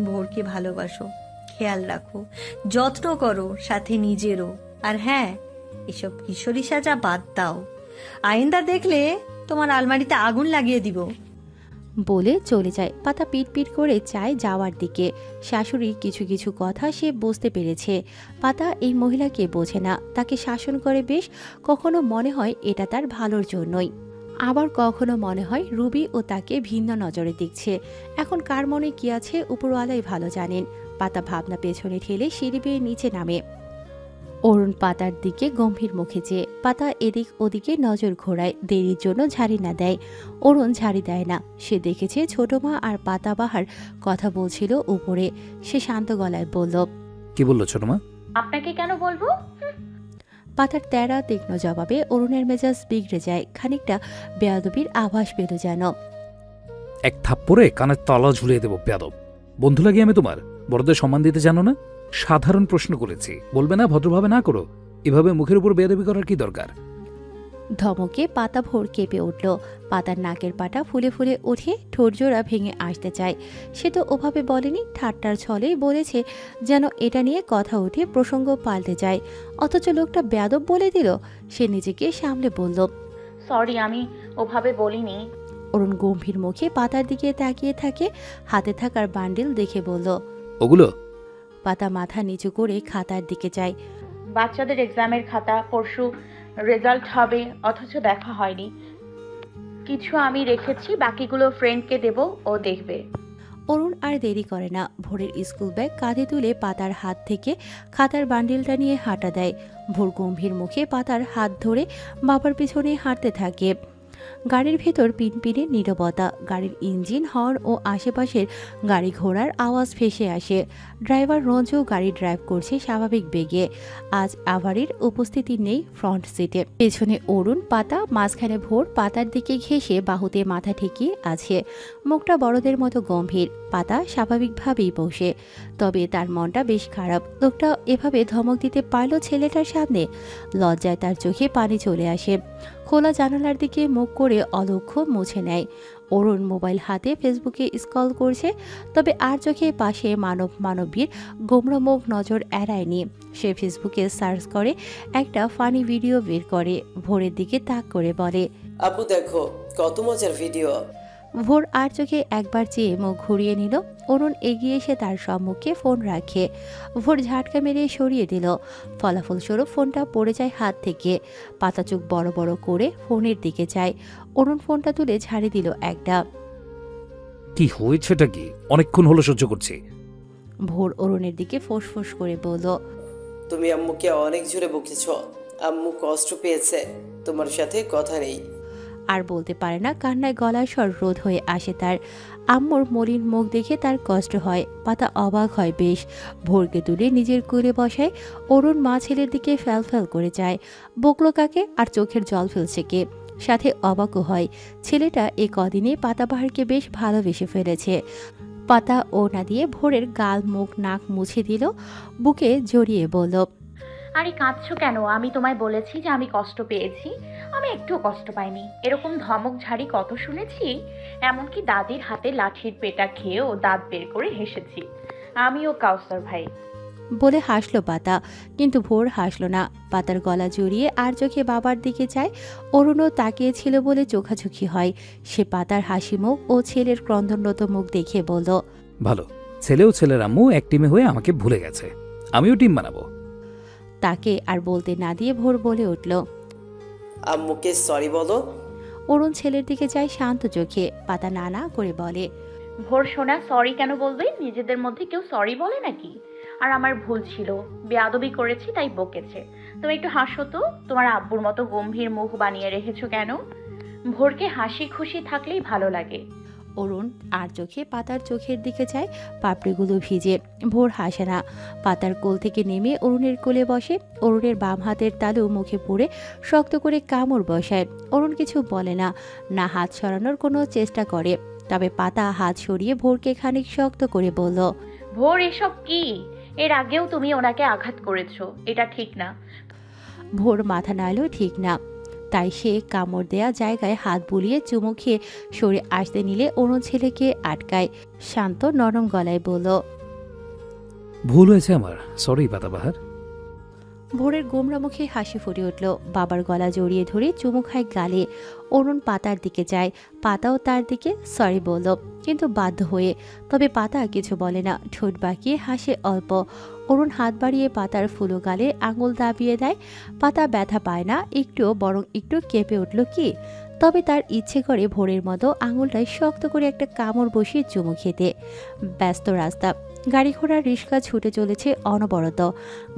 ভোরকে ভালোবাসো, খেয়াল রাখো, যত্ন করো, সাথে নিজেরও। আর হ্যাঁ, এসব কিশোরী সাজা বাদ দাও। আইন্দা দেখলে তোমার আলমারিতে আগুন লাগিয়ে দিব। বলে চলে যায়। পাতা পিট পিট করে চায় যাওয়ার দিকে। শাশুড়ির কিছু কিছু কথা সে বুঝতে পেরেছে। পাতা এই মহিলাকে বোঝে না, তাকে শাসন করে বেশ। কখনো মনে হয় এটা তার ভালোর জন্যই, আবার কখনো মনে হয় রুবি ও তাকে ভিন্ন নজরে দেখছে। এখন কার মনে কি আছে উপরওয়ালাই ভালো জানেন। পাতা ভাবনা পেছনে ঠেলে সিঁড়ি বেয়ে নিচে নামে। অরুণ পাতার দিকে গম্ভীর মুখে চেয়ে। পাতা এদিক ওদিকে নজর ঘোরায়, দেরির জন্য ঝাড়ি না দেয়। অরুণ ঝাড়ি দেয় না। সে দেখেছে ছোট মা আর পাতাবাহার কথা বলছিল উপরে। সে শান্ত গলায় বলল, কি বললো ছোট মা? আপনাকে কেন বলবো? পাতার তেরা তীক্ষ্ণ জবাবে অরুণের মেজাজ বিগড়ে যায়। খানিকটা বেয়াদবির আভাস পেল যেন। এক থাপ্পড়ে কানের তলা ঝুলিয়ে দেবো বেয়াদব। বন্ধু লাগিয়ে আমি তোমার? বড়দের সম্মান দিতে জানো না? সাধারণ প্রশ্ন করেছি, বলবে না ভদ্রভাবে না করো? এভাবে মুখের উপর বেয়াদবি করার কি দরকার? ধমকে পাতা ভোর কেঁপে উঠল। পাতার নাকের পাটা ফুলে ফুলে উঠে ঠোঁটজোড়া ভেঙে আসতে চায়। সে তো ওভাবে বলেনি, ঠাট্টার ছলেই বলেছে, যেন এটা নিয়ে কথা উঠে প্রসঙ্গ পাল্টে যায়। অথচ লোকটা বেয়াদব বলে দিল। সে নিজেকে সামলে বলল, সরি, আমি ওভাবে বলিনি। অরুণ গম্ভীর মুখে পাতার দিকে তাকিয়ে থাকে। হাতে থাকার বান্ডিল দেখে বলল, ওগুলো? পাতা মাথা নিচু করে খাতার দিকে যায়। বাচ্চাদের এক্সামের খাতা, পরশু রেজাল্ট হবে, অথচ দেখা হয়নি। কিছু আমি রেখেছি, বাকিগুলো ফ্রেন্ডকে দেব, ও দেখবে। অরুণ আর দেরি করে না। ভোরের স্কুল ব্যাগ কাঁধে তুলে পাতার হাত থেকে খাতার বান্ডিলটা নিয়ে হাঁটা দেয়। ভোর গম্ভীর মুখে পাতার হাত ধরে বাবার পিছনে হাঁটতে থাকে। গাড়ির ভেতর পিনপিনে নীরবতা। গাড়ির ইঞ্জিন, হর্ন ও আশেপাশের গাড়ি ঘোড়ার আওয়াজ ভেসে আসে। ড্রাইভার রঞ্জু গাড়ি ড্রাইভ করছে স্বাভাবিক বেগে। আজ আভারির উপস্থিতি নেই ফ্রন্ট সিটে। পেছনে অরুণ, পাতা, মাঝখানে ভোর পাতার দিকে ঘেঁষে বাহুতে মাথা ঠেকিয়ে আছে। মুখটা বড়দের মতো গম্ভীর। পাতা স্বাভাবিকভাবেই বসে, তবে তার মনটা বেশ খারাপ। লোকটা এভাবে ধমক দিতে পারল ছেলেটার সামনে। লজ্জায় তার চোখে পানি চলে আসে। খোলা জানালার দিকে মুখ করে অলক্ষ্য মুছে নেয়। অরুণ মোবাইল হাতে ফেসবুকে স্ক্রল করছে, তবে আর চোখে পাশে মানবীর গোমরামুখ নজর এড়ায়নি। সে ফেসবুকে সার্চ করে একটা ফানি ভিডিও বের করে ভোরের দিকে তাক করে বলে, আপু দেখো কত মজার ভিডিও। ভোর আর চোখে একবার চেয়ে মুখ ঘুরিয়ে নিল। অরুণ এগিয়ে এসে তার সম্মুখে ফোন রাখে। ভোর ঝাটকা মেরে সরিয়ে দিল। ফলাফলস্বরূপ ফোনটা পড়ে যায় হাত থেকে। পাতা চোখ বড় বড় করে ফোনের দিকে যায়। অরুণ ফোনটা তুলে ঝাড়ি দিল একটা। কি হয়েছেটা কি? অনেকক্ষণ হলো সহ্য করছি। ভোর অরুণের দিকে ফোঁস করে বলল, তুমি আম্মুকে অনেক জোরে বকেছ। আম্মু কষ্ট পেয়েছে, তোমার সাথে কথা নেই। আর বলতে পারে না, কান্নায় গলার স্বর রোধ হয়ে আসে তার। আম্মুর মলিন মুখ দেখে তার কষ্ট হয়। পাতা অবাক হয় বেশ। ভোরকে তুলে নিজের কোলে বসায়। অরুণ মা ছেলের দিকে ফ্যাল করে যায়। বকলো কাকে আর চোখের জল ফেলছে কে? সাথে অবাকও হয়, ছেলেটা এ কদিনে পাতাবাহারকে বেশ ভালোবেসে ফেলেছে। পাতা ওড়না দিয়ে ভোরের গাল মুখ নাক মুছে দিল, বুকে জড়িয়ে বলল, আরে কাঁদছো কেন? আমি তোমায় বলেছি যে আমি কষ্ট পেয়েছি। আমি একটুও কষ্ট পাইনি। এরকম ধমক ঝাড়ি কত শুনেছি। এমনকি দাদির হাতে লাঠির পেটা খেয়েও দাঁত বের করে হেসেছি। আমিও কাউসার ভাই। বলে হাসলো পাতা, কিন্তু ভোর হাসলো না। পাতার গলা জড়িয়ে আর চোখে বাবার দিকে যায়। অরুণও তাকিয়েছিল বলে চোখাচোখি হয়। সে পাতার হাসি মুখ ও ছেলের ক্রন্দনরত মুখ দেখে বলল, ভালো, ছেলেও ছেলের আম্মু এক টিমে হয়ে আমাকে ভুলে গেছে। আমিও টিম বানাবো। তাকে আর বলতে না দিয়ে ভোর বলে উঠল, আম্মুকে সরি বলো। অরুণ ছেলের দিকে যায় শান্ত চোখে। পাতা না না করে বলে, ভোর সোনা, সরি কেন বলবে? নিজেদের মধ্যে কেউ সরি বলে নাকি? আর আমার ভুল ছিল, বেয়াদবি করেছি তাই বকেছে। তুমি একটু হাসো তো। তোমার আব্বুর মতো গম্ভীর মুখ বানিয়ে রেখেছো কেন? ভোরকে হাসি খুশি থাকলেই ভালো লাগে। অরুণ আর চোখে পাতার চোখের দিকে যায়। পাপড়িগুলো ভিজে। ভোর হাসে না। পাতার কোল থেকে নেমে অরুণের কোলে বসে। অরুণের বাম হাতের তালু মুখে পুড়ে শক্ত করে কামড় বসায়। অরুণ কিছু বলে না, না হাত সরানোর কোনো চেষ্টা করে। তবে পাতা হাত সরিয়ে ভোরকে খানিক শক্ত করে বলল, ভোর, এসব কি? এর আগেও তুমি ওনাকে আঘাত করেছো, এটা ঠিক না। ভোর মাথা নাড়লেও ঠিক না। তাই সে কামড় দেয়া জায়গায় হাত বুলিয়ে চুমু খেয়ে সরে আসতে নিলে অরুণ ছেলেকে আটকায়। শান্ত নরম গলায় বলল, ভুল হয়েছে আমার, সরি পাতাবাহার। ভোরের গোমরা মুখে হাসি ফুটে উঠল। বাবার গলা জড়িয়ে ধরে চুমু খায় গালে। অরুণ পাতার দিকে যায়। পাতাও তার দিকে সরি বলল, কিন্তু বাধ্য হয়ে। তবে পাতা কিছু বলে না, ঠোঁট বাঁকিয়ে হাসে অল্প। অরুণ হাত বাড়িয়ে পাতার ফুলো গালে আঙুল দাবিয়ে দেয়। পাতা ব্যথা পায় না একটুও, বরং একটু কেঁপে উঠল কি। তবে তার ইচ্ছে করে ভোরের মতো আঙুলটায় শক্ত করে একটা কামড় বসিয়ে চুমু খেতে। ব্যস্ত রাস্তা, গাড়ি ঘোড়া রিক্সা ছুটে চলেছে অনবরত।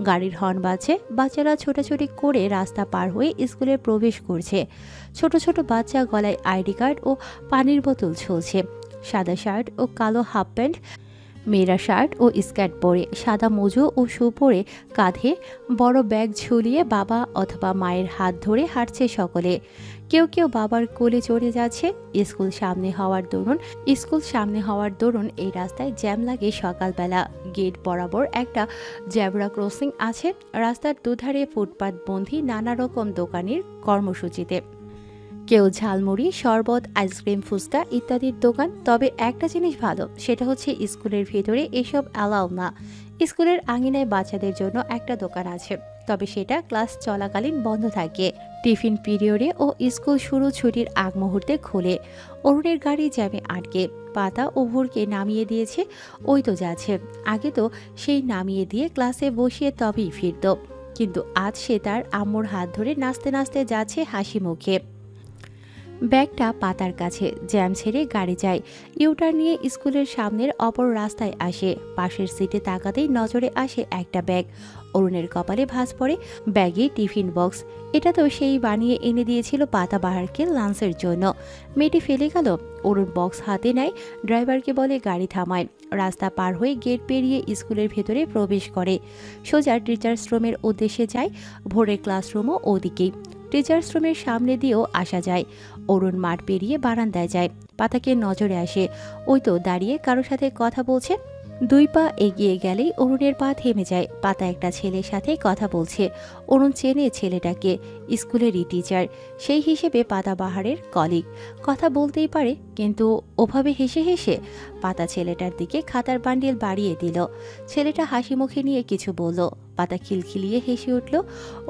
গাড়ির হর্ন বাজছে। বাচ্চারা ছোটাছুটি করে রাস্তা পার হয়ে স্কুলে প্রবেশ করছে। ছোট ছোট বাচ্চা গলায় আইডি কার্ড ও পানির বোতল ঝুলছে। সাদা শার্ট ও কালো হাফ প্যান্ট, মেয়েরা শার্ট ও স্কার্ট পরে, সাদা মোজো ও শু পরে, কাঁধে বড় ব্যাগ ঝুলিয়ে বাবা অথবা মায়ের হাত ধরে হাঁটছে সকলে। কেউ কেউ বাবার কোলে চড়ে যাচ্ছে। স্কুল সামনে হওয়ার দরুন এই রাস্তায় জ্যাম লাগে সকালবেলা। গেট বরাবর একটা জেব্রা ক্রসিং আছে। রাস্তার দুধারে ফুটপাত বন্ধী নানা রকম দোকানের কর্মসূচিতে। কেউ ঝালমুড়ি, শরবত, আইসক্রিম, ফুচকা ইত্যাদির দোকান। তবে একটা জিনিস ভালো, সেটা হচ্ছে স্কুলের ভেতরে এসব অ্যালাউ না। স্কুলের আঙিনায় বাচ্চাদের জন্য একটা দোকান আছে, তবে সেটা ক্লাস চলাকালীন বন্ধ থাকে। টিফিন পিরিয়ডে ও স্কুল শুরু ছুটির আগ মুহূর্তে খোলে। অরুণের গাড়ি জ্যামে আটকে। পাতা ও ভোরকে নামিয়ে দিয়েছে। ওই তো যাচ্ছে। আগে তো সেই নামিয়ে দিয়ে ক্লাসে বসিয়ে তবেই ফিরত, কিন্তু আজ সে তার আম্মুর হাত ধরে নাচতে নাচতে যাচ্ছে হাসি মুখে। ব্যাগটা পাতার কাছে। জ্যাম ছেড়ে গাড়ি যায়। ইউটার নিয়ে স্কুলের সামনের অপর রাস্তায় আসে। পাশের সিটে তাকাতেই নজরে আসে একটা ব্যাগ। অরুণের কপালে ভাঁজ পড়ে। ব্যাগে টিফিন বক্স। এটা তো সেই বানিয়ে এনে দিয়েছিল পাতাবাহারকে লাঞ্চের জন্য। মেয়েটি ফেলে গেল। অরুণ বক্স হাতে নেয়, ড্রাইভারকে বলে গাড়ি থামায়। রাস্তা পার হয়ে গেট পেরিয়ে স্কুলের ভেতরে প্রবেশ করে। সোজা টিচার্স রুমের উদ্দেশ্যে যায়। ভোরের ক্লাসরুমও ওদিকেই। টিচার্স রুমের সামনে দিয়েও আসা যায়। অরুণ মাঠ পেরিয়ে বারান্দায় যায়। পাতাকে নজরে আসে। ওই তো দাঁড়িয়ে কারোর সাথে কথা বলছে। 2 পা এগিয়ে গেলেই অরুণের পা থেমে যায়। পাতা একটা ছেলের সাথে কথা বলছে। অরুণ চেনে ছেলেটাকে, স্কুলেরই টিচার। সেই হিসেবে পাতাবাহারের কলিগ। কথা বলতেই পারে, কিন্তু ওভাবে হেসে হেসে। পাতা ছেলেটার দিকে খাতার বান্ডিল বাড়িয়ে দিল। ছেলেটা হাসি মুখে নিয়ে কিছু বলল। পাতা খিলখিলিয়ে হেসে উঠল।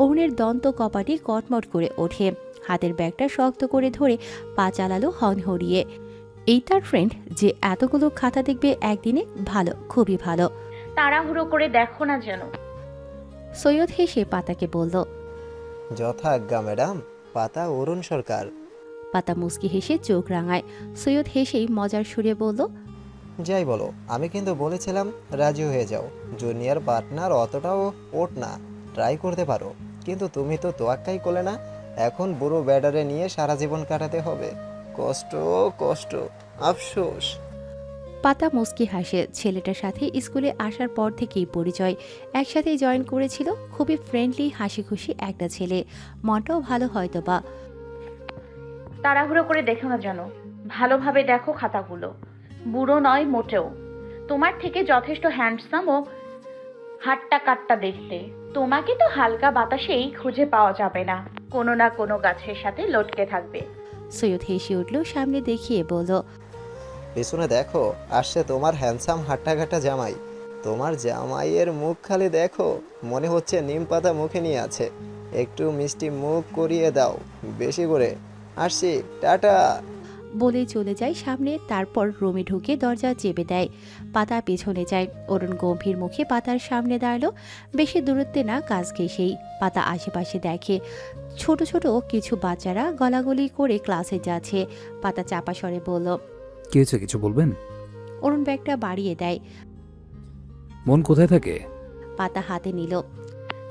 অরুণের দন্ত কপাটি কটমট করে ওঠে। হাতের ব্যাগটা শক্ত করে ধরে পা চালালো হনহরিয়ে। এই তার ফ্রেন্ড যে এতগুলো খাতা দেখবে একদিনে? ভালো, খুবই ভালো। তাড়াহুড়ো করে দেখো না যেন। সৈয়দ হেসে পাতাকে বলল, যথাজ্ঞা ম্যাডাম। পাতা অরুণ সরকার। পাতা মুচকি হেসে চোখ রাঙায়। সৈয়দ হেসেই মজার সুরে বলল, যাই বলো, আমি কিন্তু বলেছিলাম রাজি হয়ে যাও। জুনিয়র পার্টনার অতটাও ওঠ না, ট্রাই করতে পারো। কিন্তু তুমি তো তোয়াক্কাই করলে না। এখন বুড়ো ব্যাডারে নিয়ে সারা জীবন কাটাতে হবে। কষ্ট, কষ্ট, আফসোস। পাতা মুচকি হাসে। ছেলেটার সাথে স্কুলে আসার পর থেকেই পরিচয়, একসাথেই জয়েন করেছিল। খুবই ফ্রেন্ডলি, হাসি খুশি একটা ছেলে, মনটাও ভালো হয়তো বা। তাড়াহুড়ো করে দেখো না যেন, ভালোভাবে দেখো খাতাগুলো। বুড়ো নয় মোটেও, তোমার থেকে যথেষ্ট হ্যান্ডসাম ও হাট্টা কাট্টা দেখতে। তোমাকে তো হালকা বাতাসেই খুঁজে পাওয়া যাবে না, কোনো না কোনো গাছের সাথে লটকে থাকবে। সৈয়দ হেসে উঠল, সামনে দেখিয়ে বলল, পেছনে দেখো, আসছে তোমার হ্যান্ডসাম হাট্টাঘাটা জামাই। তোমার জামাইয়ের মুখ খালি দেখো, মনে হচ্ছে নিম পাতা মুখে নিয়ে আছে। একটু মিষ্টি মুখ করিয়ে দাও বেশি করে। আসছি, টাটা। বলে চলে যায় সামনে। তারপর রুমে ঢুকে দরজা চেপে দেয়। পাতা পেছনে যায়। অরুণ গম্ভীর মুখে পাতার সামনে দাঁড়ালো। বেশি দূরত্বে না, কাজ ঘেঁষেই। পাতা আশেপাশে দেখে ছোট ছোট কিছু বাচ্চারা গলাগলি করে ক্লাসে যাচ্ছে। পাতা চাপা স্বরে বলল, কি হয়েছে, কিছু বলবেন? অরুণ ব্যাগটা বাড়িয়ে দেয়। মন কোথায় থাকে? পাতা হাতে নিল।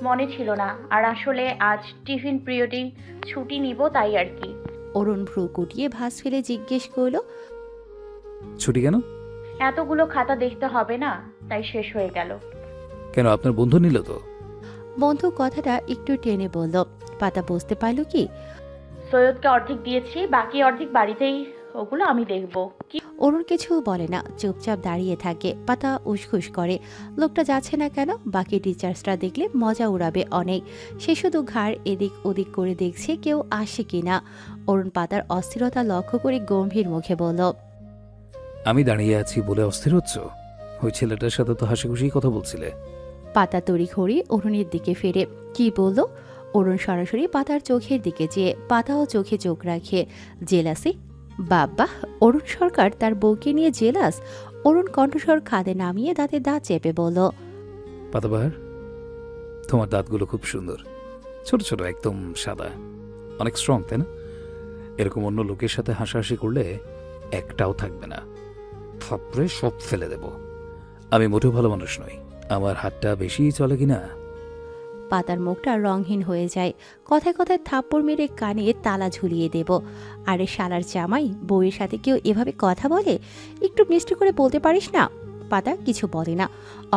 মনে ছিল না, আর আসলে আজ টিফিন পিরিয়ডে ছুটি নিব, তাই আর কি। অরুণ ভ্রু কুটিয়ে ভাঁজ ফেলে জিজ্ঞেস করল, ছুটি কেন? এতগুলো খাতা দেখতে হবে না, তাই শেষ হয়ে গেল। কেন, আপনার বন্ধু নিল তো? বন্ধু কথাটা একটু টেনে বলল। পাতা বুঝতে পারল কি, সৈয়দকে অর্ধেক দিয়েছি, বাকি অর্ধেক বাড়িতেই, ওগুলো আমি দেখব। কি? অরুণ কিছু বলে না, চুপচাপ দাঁড়িয়ে থাকে। পাতা উসখুস করে, লোকটা যাচ্ছে না কেন? বাকি টিচার্সরা দেখলে মজা উড়াবে অনেক। সে শুধু ঘাড় এদিক ওদিক করে দেখছে কেউ আসে কিনা। অরুণ পাতার অস্থিরতা লক্ষ্য করে গম্ভীর মুখে বলল, আমি দাঁড়িয়ে আছি বলে অস্থির হচ্ছ? ওই ছেলেটার সাথে তো হাসি খুশি কথা বলছিলে। পাতা তড়িঘড়ি অরুণের দিকে ফেরে। কি বলল? অরুণ সরাসরি পাতার চোখের দিকে চেয়ে, পাতাও চোখে চোখ রাখে। জেলাসি? বাবা, অরুণ সরকার তার বউকে নিয়ে জেলাস? অরুণ কণ্ঠস্বর খাদে নামিয়ে দাঁতে দাঁত চেপে বলল, পাতাবাহার, তোমার দাঁতগুলো খুব সুন্দর, ছোট ছোট, একদম সাদা, অনেক স্ট্রং, তাই না? এরকম অন্য লোকের সাথে হাসাহাসি করলে একটাও থাকবে না, থাপড়ে সব ফেলে দেব। আমি মোটেও ভালো মানুষ নই। আমার হাতটা বেশি চলে কিনা। পাতার মুখটা রংহীন হয়ে যায়। কথায় কথায় থাপ্পড় মেরে কানে তালা ঝুলিয়ে দেব। আরে শালার জামাই, বউয়ের সাথে কেউ এভাবে কথা বলে? একটু মিষ্টি করে বলতে পারিস না? পাতা কিছু বলে না।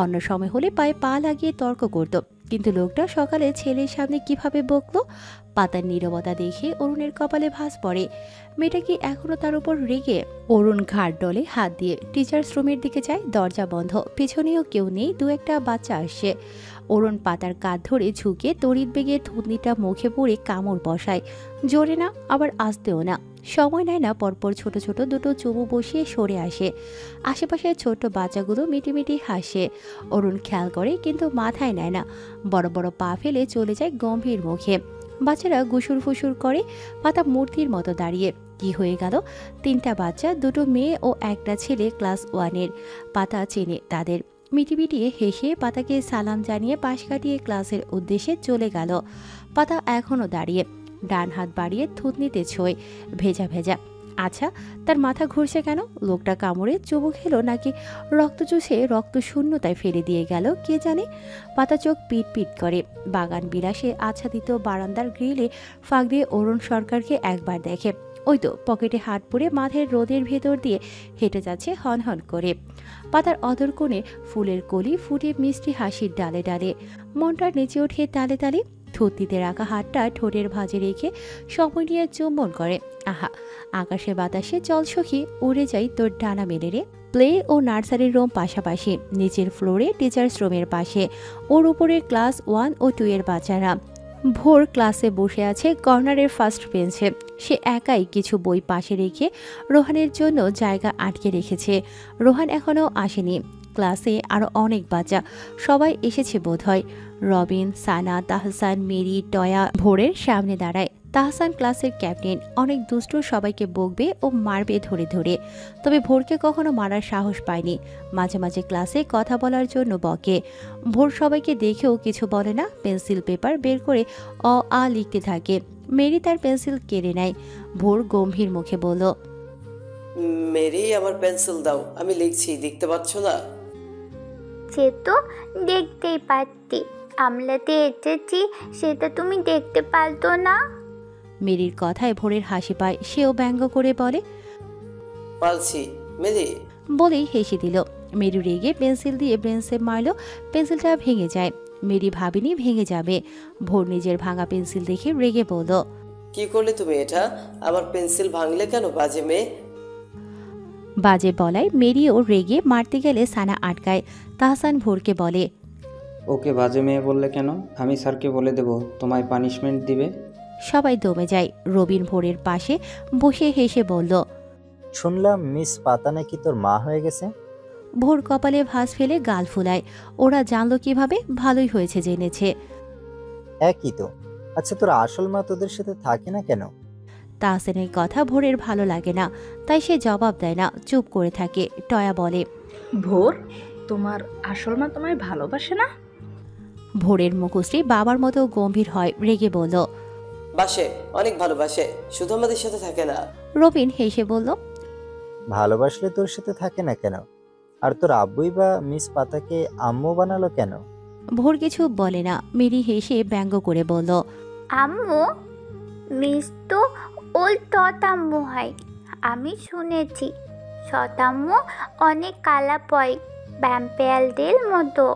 অন্য সময় হলে পায়ে পা লাগিয়ে তর্ক করত, কিন্তু লোকটা সকালে ছেলের সামনে কিভাবে বকলো। পাতার নীরবতা দেখে অরুণের কপালে ভাঁজ পড়ে। মেয়েটা কি এখনো তার উপর রেগে? অরুণ ঘাড় ডলে হাত দিয়ে টিচার্স রুমের দিকে যায়। দরজা বন্ধ, পেছনেও কেউ নেই, দু একটা বাচ্চা আসছে। অরুণ পাতার কাঁধ ধরে ঝুঁকে তড়িৎ বেগে থুতনিটা মুখে পড়ে কামড় বসায়। জোরে না, আবার আস্তেও না। সময় নেয় না, পরপর ছোট ছোট দুটো চুমু বসিয়ে সরে আসে। আশেপাশের ছোট্ট বাচ্চাগুলো মিটিমিটি হাসে। অরুণ খেয়াল করে, কিন্তু মাথায় নেয় না। বড় বড় পা ফেলে চলে যায় গম্ভীর মুখে। বাচ্চারা গুসুর ফুসুর করে। পাতা মূর্তির মতো দাঁড়িয়ে। কি হয়ে গেল? তিনটা বাচ্চা, দুটো মেয়ে ও একটা ছেলে, ক্লাস 1-এর। পাতা চেনে তাদের। মিটিমিটিয়ে হেসে পাতাকে সালাম জানিয়ে পাশ কাটিয়ে ক্লাসের উদ্দেশ্যে চলে গেল। পাতা এখনও দাঁড়িয়ে, ডান হাত বাড়িয়ে থুতনিতে ছোঁয়, ভেজা ভেজা। আচ্ছা, তার মাথা ঘুরছে কেন? লোকটা কামড়ে চুমু খেলো নাকি রক্ত চুষে রক্ত শূন্যতায় ফেলে দিয়ে গেল, কে জানে। পাতা চোখ পিট পিট করে। বাগান বিলাসে আচ্ছাদিত বারান্দার গ্রিলে ফাঁক দিয়ে অরুণ সরকারকে একবার দেখে। ওই তো পকেটে হাত পুরে মাথায় রোদের ভেতর দিয়ে হেঁটে যাচ্ছে হনহন করে। পাতার অদর কোণে ফুলের কলি ফুটে মিষ্টি হাসির ডালে ডালে। মনটা নেচে ওঠে তালে তালে। থুতনিতে রাখা হাতটা ঠোঁটের ভাঁজে রেখে সময় নিয়ে চুম্বন করে। আহা, আকাশে বাতাসে চল সখী, উড়ে যাই তোর ডানা মেলে রে। প্লে ও নার্সারির রুম পাশাপাশি, নিচের ফ্লোরে টিচার্স রুমের পাশে। ওর উপরে ক্লাস 1 ও 2 এর বাচ্চারা। ভোর ক্লাসে বসে আছে কর্নারের ফার্স্ট বেঞ্চে। সে একাই কিছু বই পাশে রেখে রোহানের জন্য জায়গা আটকে রেখেছে। রোহান এখনও আসেনি। ক্লাসে আরও অনেক বাচ্চা, সবাই এসেছে বোধহয়। রবিন, সানা, তাহসান, মেরি, টয়া ভোরের সামনে দাঁড়ায়। তাহসান ক্লাসের ক্যাপ্টেন, অনেক দুষ্ট, সবাইকে বকবে ও মারবে ধরে ধরে। তবে ভোরকে কখনো মারার সাহস পায়নি। মাঝে মাঝে ক্লাসে কথা বলার জন্য বকে। ভোর সবাইকে দেখেও কিছু বলে না, পেন্সিল পেপার বের করে অ আ লিখতে থাকে। মেরি তার পেন্সিল কেড়ে নেয়। ভোর গম্ভীর মুখে বলল, মেরি, আমার পেন্সিল দাও, আমি লিখছি, দেখতে পাচ্ছ না? সে তো দেখতেই পাচ্ছি, আমলাতে এসেছি, সেটা তুমি দেখতে পারতো না? মেরির কথায় ভোরের হাসি পায়, সেও ব্যঙ্গ করে বলে। পালছি মেরি। বলেই হেসে দিল। মেরু রেগে পেন্সিল দিয়ে ব্রেনসে মারল, পেন্সিলটা ভেঙে যায়। মেরি ভাবেনি ভেঙে যাবে। ভোর নিজের ভাঙা পেন্সিল দেখে রেগে বলল, কি করলে তুমি এটা? আমার পেন্সিল ভাঙলে কেন, বাজে মেয়ে? বাজে বলায় মেরিও রেগে মারতে গেলে সানা আটকায়। তাহসান ভোরকে বলে, ওকে বাজে মেয়ে বললে কেন? আমি স্যারকে বলে দেব, তোমায় পানিশমেন্ট দিবে। সবাই দমে যায়। রবিন ভোরের পাশে বসে হেসে বলল, শুনলাম মিস পাতা নাকি তোর মা হয়ে গেছে। ভোর কপালে ভাঁজ ফেলে গাল ফুলায়। ওরা জানলো কিভাবে? ভালোই হয়েছে জেনেছে। একই তো। আচ্ছা, তোর আসল মা তোদের সাথে থাকে না কেন? তাহসানের কথা ভোরের ভালো লাগে না, তাই সে জবাব দেয় না, চুপ করে থাকে। টয়া বলে, ভোর, তোমার আসল মা তোমায় ভালোবাসে না? ভোরের মুখশ্রী বাবার মতো গম্ভীর হয়। রেগে বলল, বাসে, অনেক ভালোবাসে, শুধু আমাদের সাথে থাকে না। রবিন হেসে বলল, ভালোবাসলে তোর সাথে থাকে না কেন? আর তোর আব্বুই বা মিস পাতাকে আম্মু বানালো কেন? ভোর কিছু বলে না। মেরি হেসে ব্যঙ্গ করে বলল, আম্মু? মিস তো ওর ততাম্মু হয়, আমি শুনেছি। শতাম্মু অনেক কালা পয়, ভ্যাম্পায়ারদের মতো,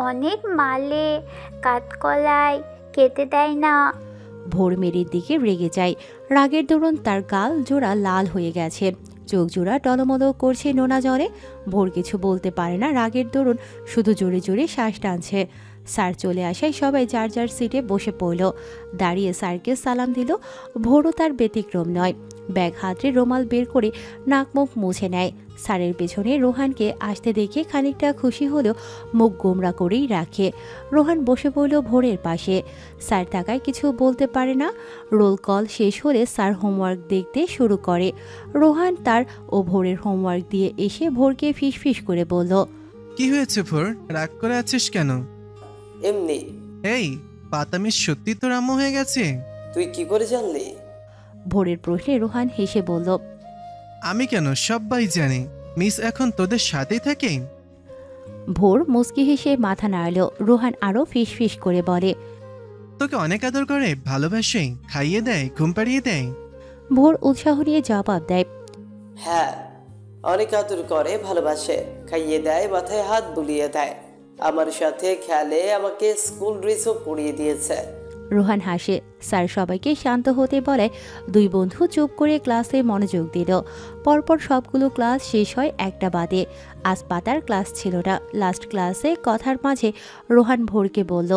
অনেক মালে, কাঠকলায় খেতে দেয় না। ভোর মেরির দিকে রেগে যায়। রাগের দরুন তার গাল জোড়া লাল হয়ে গেছে, চোখ জোড়া টলমলো করছে নোনা জলে। ভোর কিছু বলতে পারে না রাগের দরুন, শুধু জোরে জোরে শ্বাস টানছে। স্যার চলে আসায় সবাই যার যার সিটে বসে পড়ল। দাঁড়িয়ে স্যারকে সালাম দিল। ভোরও তার ব্যতিক্রম নয়। ব্যাগ হাতে রুমাল বের করে নাক মুখ মুছে নেয়। স্যারের পেছনে রোহানকে আসতে দেখে খানিকটা খুশি হলেও মুখ গোমরা করেই রাখে। রোহান বসে পড়ল ভোরের পাশে। স্যার তাকায়, কিছু বলতে পারে না। রোল কল শেষ হলে স্যার হোমওয়ার্ক দেখতে শুরু করে। রোহান তার ও ভোরের হোমওয়ার্ক দিয়ে এসে ভোরকে ফিসফিস করে বলল, কি হয়েছে ভোর, রাগ করে আছিস কেন? এমনি। এই পাতা মিস সত্যি তোর আম্মু হয়ে গেছে? তুই কি করে জানলি? ভোরের প্রশ্নে রোহান হেসে বলল, আমি কেন, সবাই জানে। মিস এখন তোদের সাথেই থাকে। ভোর মুচকি হেসে মাথা নাড়ল। রোহান আরো ফিসফিস করে বলে, তোকে অনেক আদর করে, ভালোবাসে, খাইয়ে দেয়, ঘুম পাড়িয়ে দেয়। ভোর উৎসাহ নিয়ে জবাব দেয়, হ্যাঁ, অনেক আদর করে, ভালোবাসে, খাইয়ে দেয়, মাথায় হাত বুলিয়ে দেয়, আমার সাথে খেলে, আমাকে স্কুল ড্রেসও পরিয়ে দিয়েছে। রোহান হাসে। স্যার সবাইকে শান্ত হতে বলে। দুই বন্ধু চুপ করে ক্লাসে মনোযোগ দিল। পরপর সবগুলো ক্লাস শেষ হয় একটা বাদে। আজ পাতার ক্লাস ছিল না। লাস্ট ক্লাসে কথার মাঝে রোহান ভোরকে বলল,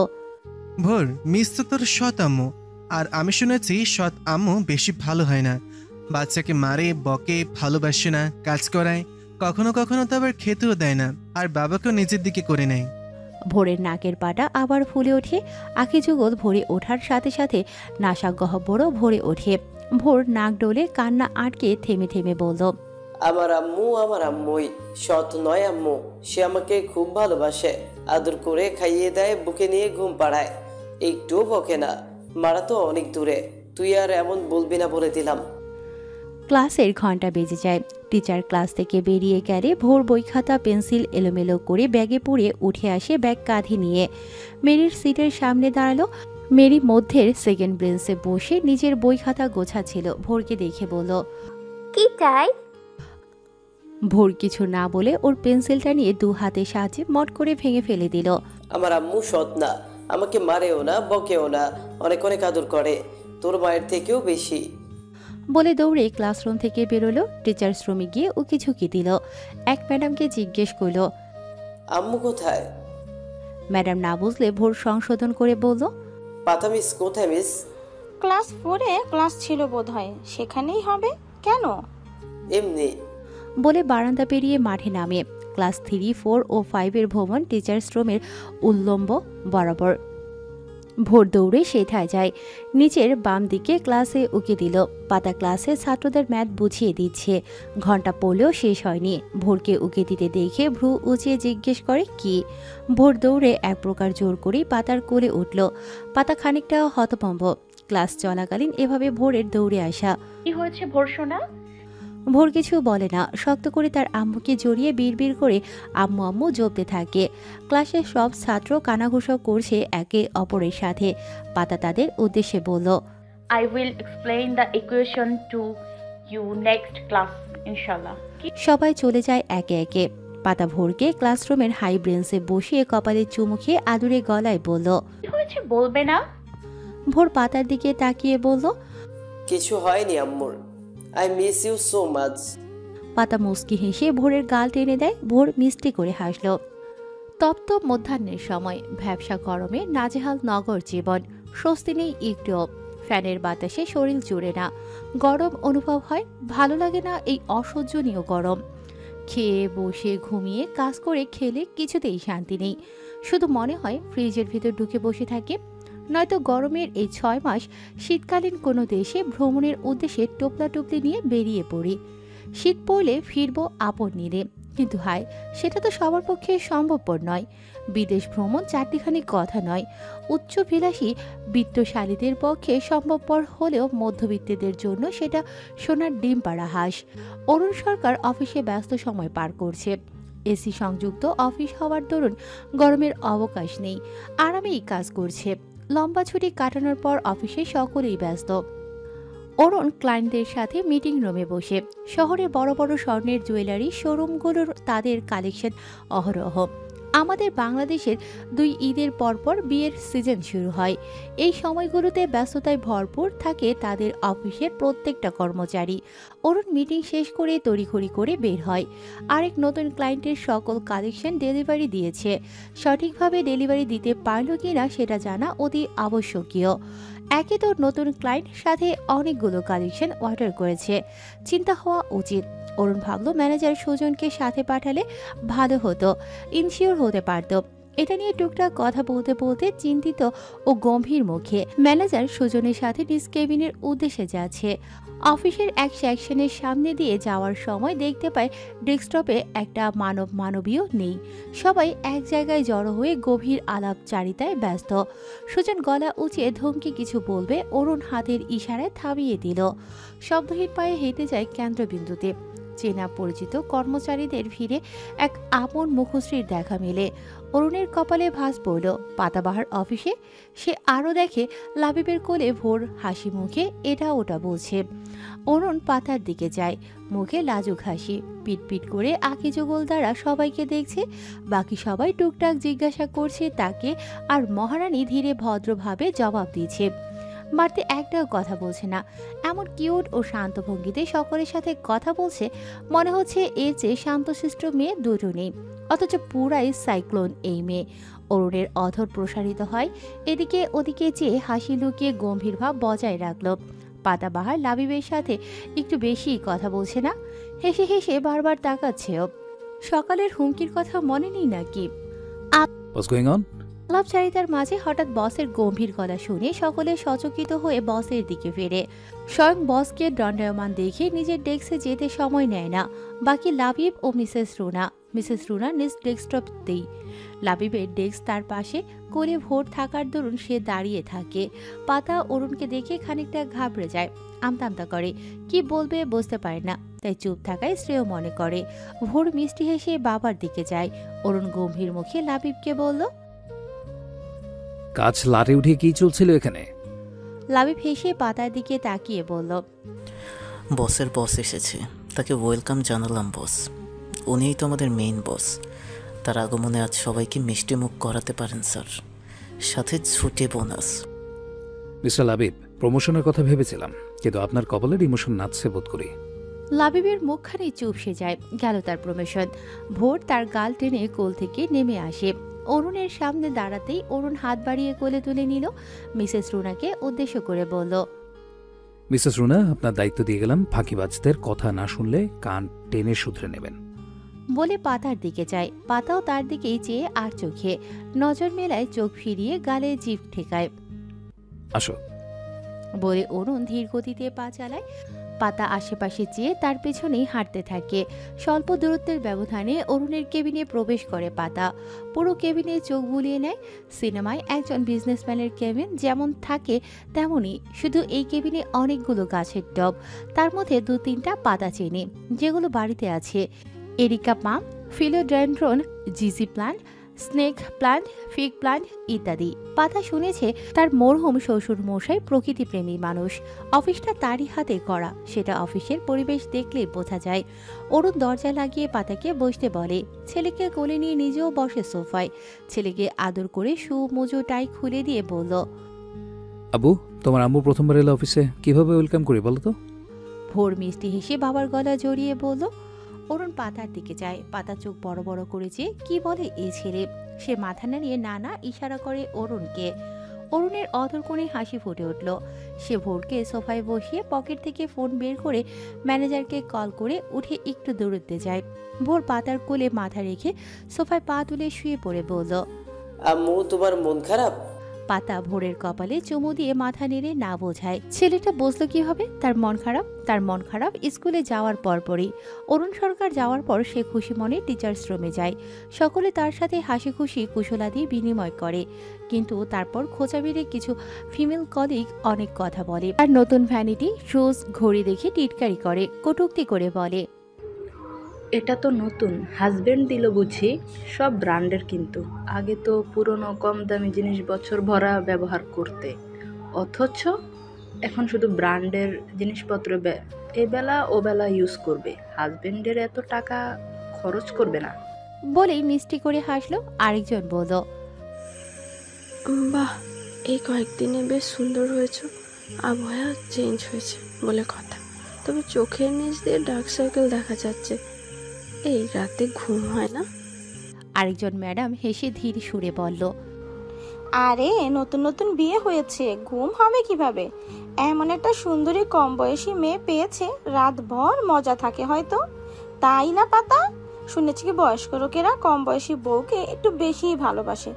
ভোর, মিস তো তোর সৎ আম্মু, আর আমি শুনেছি সৎ আম্মু বেশি ভালো হয় না। বাচ্চাকে মারে, বকে, ভালোবাসে না, কাজ করায়, কখনো কখনো তো আবার খেতেও দেয় না, আর বাবাকেও নিজের দিকে করে নেয়। ভোরের নাকের পাটা আবার ফুলে ওঠে। আখি যুগল ভরে ওঠার সাথে সাথে নাসা গহ্বরও ভরে ওঠে। ভোর নাক ডোলে কান্না আটকে থেমে থেমে বলল, আমার আম্মু আমার আম্মুই, সৎ নয় আম্মু। সে আমাকে খুব ভালোবাসে, আদর করে খাইয়ে দেয়, বুকে নিয়ে ঘুম পাড়ায়, একটুও বকে না। মারা তো অনেক দূরে, তুই আর এমন বলবি না বলে দিলাম। ক্লাসের ঘন্টা বেজে যায়। টিচার ক্লাস থেকে বেরিয়ে গেলে ভোর বই খাতা পেন্সিল এলোমেলো করে ব্যাগে পুড়ে উঠে আসে ব্যাগ কাঁধে নিয়ে। মেরির সিটের সামনে দাঁড়ালো। মেরি মধ্যের সেকেন্ড বেঞ্চে বসে নিজের বই খাতা গোছাচ্ছিল। ভোরকে দেখে বলল, কি চাই? ভোর কিছু না বলে ওর পেন্সিলটা নিয়ে দু হাতের সাহায্যে মট করে ভেঙে ফেলে দিল। আমার আম্মু সৎ না, আমাকে মারেও না, বকেও না, অনেক অনেক আদর করে, তোর মায়ের থেকেও বেশি। বলে দৌড়ে ক্লাসরুম থেকে বেরোলো। টিচার্স রুমে গিয়ে উকি ঝুঁকি দিল। এক ম্যাডামকে জিজ্ঞেস করলো, আম্মু কোথায়? ম্যাডাম না বুঝলে ভোর সংশোধন করে বলল, পাতা মিস কোথায় মিস? ক্লাস 4-এ ক্লাস ছিল বোধহয়, সেখানেই হবে। কেন? এমনি। বলে বারান্দা পেরিয়ে মাঠে নামে। ক্লাস 3, 4 ও 5-এর ভবন টিচার্স রুমের উল্লম্ব বরাবর। ভোর দৌড়ে সেথায় যায়। নিচের বাম দিকে ক্লাসে উকি দিল। পাতা ক্লাসে ছাত্রদের ম্যাথ বুঝিয়ে দিচ্ছে। ঘন্টা পড়লেও শেষ হয়নি। ভোরকে উকি দিতে দেখে ভ্রু উঁচিয়ে জিজ্ঞেস করে, কি? ভোর দৌড়ে এক প্রকার জোর করেই পাতার কোলে উঠল। পাতা খানিকটা হতভম্ব। ক্লাস চলাকালীন এভাবে ভোরের দৌড়ে আসা। কি হয়েছে ভোর সোনা? ভোর কিছু বলে না, শক্ত করে তার আম্মুকে জড়িয়ে বিড়বিড় করে আম্মু আম্মু জপতে থাকে। ক্লাসের সব ছাত্র কানাঘুষা করছে একে অপরের সাথে। পাতা তাদের উদ্দেশ্যে বলল, I will explain the equation to you next class, inshallah. সবাই চলে যায় একে একে। পাতা ভোরকে ক্লাসরুমের হাই ব্রেঞ্চে বসিয়ে কপালে চুমু খেয়ে আদুরে গলায় বলল, কি হয়েছে বলবে না? ভোর পাতার দিকে তাকিয়ে বলল, কিছু হয়নি আম্মুর। I miss you so much. পাতা মুচকি হেসে ভোরের গাল টেনে দেয়। ভোর মিষ্টি করে হাসল। তপ্ত মধ্যাহ্নের সময় ভ্যাবসা গরমে নাজেহাল নগর জীবন। স্বস্তি নেই একটুও। ফ্যানের বাতাসে শরীর জুড়ে না, গরম অনুভব হয়। ভালো লাগে না এই অসহ্যনীয় গরম। খেয়ে বসে ঘুমিয়ে কাজ করে খেলে কিছুতেই শান্তি নেই। শুধু মনে হয় ফ্রিজের ভিতর ঢুকে বসে থাকে। নয়তো গরমের এই 6 মাস শীতকালীন কোনো দেশে ভ্রমণের উদ্দেশ্যে টোপলা-টুপলি নিয়ে বেরিয়ে পড়ি। শীত পড়লে ফিরবো আপন নিরে, কিন্তু হায়, সেটা তো সবার পক্ষে সম্ভবপর নয়। বিদেশ ভ্রমণ চারটিখানি কথা নয়। উচ্চবিলাসী বিত্তশালীদের পক্ষে সম্ভবপর হলেও মধ্যবিত্তদের জন্য সেটা সোনার ডিম পাড়া হাঁস। অরুণ সরকার অফিসে ব্যস্ত সময় পার করছে। এসি সংযুক্ত অফিস হওয়ার দরুন গরমের অবকাশ নেই, আরামেই কাজ করছে। লম্বা ছুটি কাটানোর পর অফিসে সকলেই ব্যস্ত। অরুণ ক্লায়েন্টদের সাথে মিটিং রুমে বসে। শহরে বড় বড় স্বর্ণের জুয়েলারি শোরুমগুলোর তাদের কালেকশন অহরহ। আমাদের বাংলাদেশের 2 ঈদের পরপর বিয়ের সিজন শুরু হয়। এই সময়গুলোতে ব্যস্ততায় ভরপুর থাকে তাদের অফিসের প্রত্যেকটা কর্মচারী। অরুণ মিটিং শেষ করে তড়িঘড়ি করে বের হয়। আরেক নতুন ক্লায়েন্টের সকল কালেকশন ডেলিভারি দিয়েছে। সঠিকভাবে ডেলিভারি দিতে পারল কিনা সেটা জানা অতি আবশ্যকীয়। একে তো নতুন ক্লায়েন্ট, সাথে অনেকগুলো কালেকশন অর্ডার করেছে। চিন্তা হওয়া উচিত। অরুণ ভাবল ম্যানেজার সুজনকে সাথে পাঠালে ভালো হতো, ইনশিওর হতে পারত। এটা নিয়ে টুকটাক কথা বলতে বলতে চিন্তিত ও গম্ভীর মুখে ম্যানেজার সুজনের সাথে নিজ কেবিনের উদ্দেশ্যে যাচ্ছে। অফিসের এক সেকশনের সামনে দিয়ে যাওয়ার সময় দেখতে পায় ডেস্কটপে একটা মানবীয় নেই। সবাই এক জায়গায় জড়ো হয়ে গভীর আলাপচারিতায় ব্যস্ত। সুজন গলা উঁচিয়ে ধমকে কিছু বলবে, অরুণ হাতের ইশারায় থামিয়ে দিল। শব্দহীন পায়ে হেঁটে যায় কেন্দ্রবিন্দুতে। চেনা পরিচিত কর্মচারীদের ভিড়ে এক আপন মুখশ্রীর দেখা মেলে। অরুণের কপালে ভাঁজ পড়ল। পাতাবাহার অফিসে সে আরও দেখে লাবিবের কোলে ভোর হাসি মুখে এটা ওটা বলছে। অরুণ পাতার দিকে যায়, মুখে লাজুক হাসি। পিটপিট করে আঁকি যুগল দ্বারা সবাইকে দেখছে। বাকি সবাই টুকটাক জিজ্ঞাসা করছে তাকে, আর মহারানী ধীরে ভদ্রভাবে জবাব দিচ্ছে। বাড়তে একটাও কথা বলছে না। এমন কিউট ও শান্ত ভঙ্গিতে সকলের সাথে কথা বলছে, মনে হচ্ছে এর চেয়ে শান্তশিষ্ট মেয়ে দুটো নেই। অথচ পুরাই সাইক্লোন এই মেয়ে। অরুণের অধর প্রসারিত হয়। এদিকে ওদিকে চেয়ে হাসি লুকিয়ে গম্ভীর ভাব বজায় রাখল। পাতাবাহার লাবিবের সাথে একটু বেশি কথা বলছে না? হেসে হেসে বারবার তাকাচ্ছেও। সকালের হুমকির কথা মনে নেই নাকি? আলাপচারিতার মাঝে হঠাৎ বসের গম্ভীর গলা শুনে সকলে সচকিত হয়ে বসের দিকে ফেরে। স্বয়ং বসকে দণ্ডায়মান দেখে নিজের ডেস্কে যেতে সময় নেয় না। বাকি লাবিব ও মিসেস রুনা নিজ ডেস্কটপতেই। লাবিবের ডেস্ক তার পাশে, কোলে ভোর থাকার দরুন সে দাঁড়িয়ে থাকে। পাতা অরুণকে দেখে খানিকটা ঘাবড়ে যায়, আমতা করে। কি বলবে বুঝতে পারে না, তাই চুপ থাকায় শ্রেয় মনে করে। ভোর মিষ্টি হেসে বাবার দিকে যায়। অরুণ গম্ভীর মুখে লাবিবকে বলল, কাজ লাটে উঠে কি চলছিল এখানে? লাবিব হেসে পাতার দিকে তাকিয়ে বলল, বসের বস এসেছে, তাকে ওয়েলকাম জানালাম বস। উনিই তো আমাদের মেইন বস। তার আগমনে আজ সবাইকে মিষ্টি মুখ করাতে পারেন স্যার, সাথে ছুটি বোনাস। মিস্টার লাবিব, প্রমোশনের কথা ভেবেছিলাম, কিন্তু আপনার কপালের ইমোশন নাচছে বোধ করি। লাবিবের মুখখানি চুপসে যায়। গেল তার প্রমোশন। ভোর তার গাল টেনে কোল থেকে নেমে আসে। অরুণের সামনে দাঁড়াতেই অরুণ হাত বাড়িয়ে কোলে তুলে নিল। মিসেস রুনাকে উদ্দেশ্য করে বলল, মিসেস রুনা, আপনার দায়িত্ব দিয়ে গেলাম, ফাঁকিবাজদের কথা না শুনলে কান টেনে শুধরে নেবেন। বলে পাতার দিকে যায়। পাতাও তার দিকেই চেয়ে আর চোখে নজর মেলায়, চোখ ফিরিয়ে গালে জিভ ঠেকায়। আসো বলে অরুণ ধীর গতিতে পা চালায়। পাতা আশেপাশে চেয়ে তার পেছনেই হাঁটতে থাকে। স্বল্প দূরত্বের ব্যবধানে অরুণের কেবিনে প্রবেশ করে পাতা। পুরো কেবিনে চোখ বুলিয়ে নেয়। সিনেমায় একজন বিজনেসম্যানের কেবিন যেমন থাকে তেমনই, শুধু এই কেবিনে অনেকগুলো গাছের টব, তার মধ্যে 2-3টা পাতা চেনে যেগুলো বাড়িতে আছে। এরিকা পাম, ফিলোডেন্ড্রন, জিজি plant, snake plant, fig plant ইত্যাদি। পাতা শুনেছে তার মরহুম শ্বশুর মশাই প্রকৃতিপ্রেমী মানুষ। অফিসটা তারই হাতে করা, সেটা অফিসের পরিবেশ দেখলেই বোঝা যায়। অরুণ দরজা লাগিয়ে পাতাকে বসতে বলে। ছেলেকে কোলে নিয়ে নিজেও বসে সোফায়। ছেলেকে আদর করে শু মোজো টাই খুলে দিয়ে বলল, আবু, তোমার আম্মু প্রথমবার এলো অফিসে, কিভাবে ওয়েলকাম করি বলো তো? ভোর মিষ্টি হেসে বাবার গলা জড়িয়ে বলল। অরুণ পাতার দিকে যায়। পাতা চোখ বড় বড় করেছে, কি বলে এ ছেলে। সে মাথা নাড়িয়ে নানা ইশারা করে অরুণকে। অরুণের অধর কোণে হাসি ফুটে উঠল। সে ভোরকে সোফায় বসিয়ে পকেট থেকে ফোন বের করে ম্যানেজারকে কল করে উঠে একটু দৌড়তে যায়। ভোর পাতার কোলে মাথা রেখে সোফায় পা তুলে শুয়ে পড়ে বলল, আম্মু তোমার মন খারাপ? পাতা ভোরের কপালে চুমু দিয়ে মাথা নেড়ে না বোঝায়। ছেলেটা বুঝলো কি হবে তার মন খারাপ? তার মন খারাপ স্কুলে যাওয়ার পরপরই। অরুণ সরকার যাওয়ার পর সে খুশি মনে টিচার্স রুমে যায়। সকলে তার সাথে হাসি খুশি কুশলাদি বিনিময় করে, কিন্তু তারপর খোঁচা বেড়ে কিছু ফিমেল কলিগ অনেক কথা বলে। তার নতুন ভ্যানিটি শুজ ঘড়ি দেখে টিটকারি করে, কটূক্তি করে বলে, এটা তো নতুন, হাজবেন্ড দিল বুঝি? সব ব্র্যান্ডের, কিন্তু আগে তো পুরনো কম দামি জিনিস বছর ভরা ব্যবহার করতে, অথচ এখন শুধু ব্র্যান্ডের জিনিসপত্র এবেলা ও বেলা ইউজ করবে। হাজবেন্ডের এত টাকা খরচ করবে না? বলেই মিষ্টি করে হাসলো। আরেকজন বলল, বাহ, এই কয়েকদিনে বেশ সুন্দর হয়েছে, আবহাওয়া চেঞ্জ হয়েছে বলে কথা, তবে চোখের নিচ দিয়ে ডার্ক সার্কেল দেখা যাচ্ছে। এই রাতে ঘুম হয় না? আরেকজন ম্যাডাম হেসে ধীর সুরে বলল, আরে নতুন নতুন বিয়ে হয়েছে, ঘুম হবে কিভাবে? এমন একটা সুন্দরী কম বয়সী মেয়ে পেয়েছে, রাতভর মজা থাকে হয়তো। তাই না পাতা? শুনেছি কি বয়স্ক লোকেরা কম বয়সী বউকে একটু বেশিই ভালোবাসে,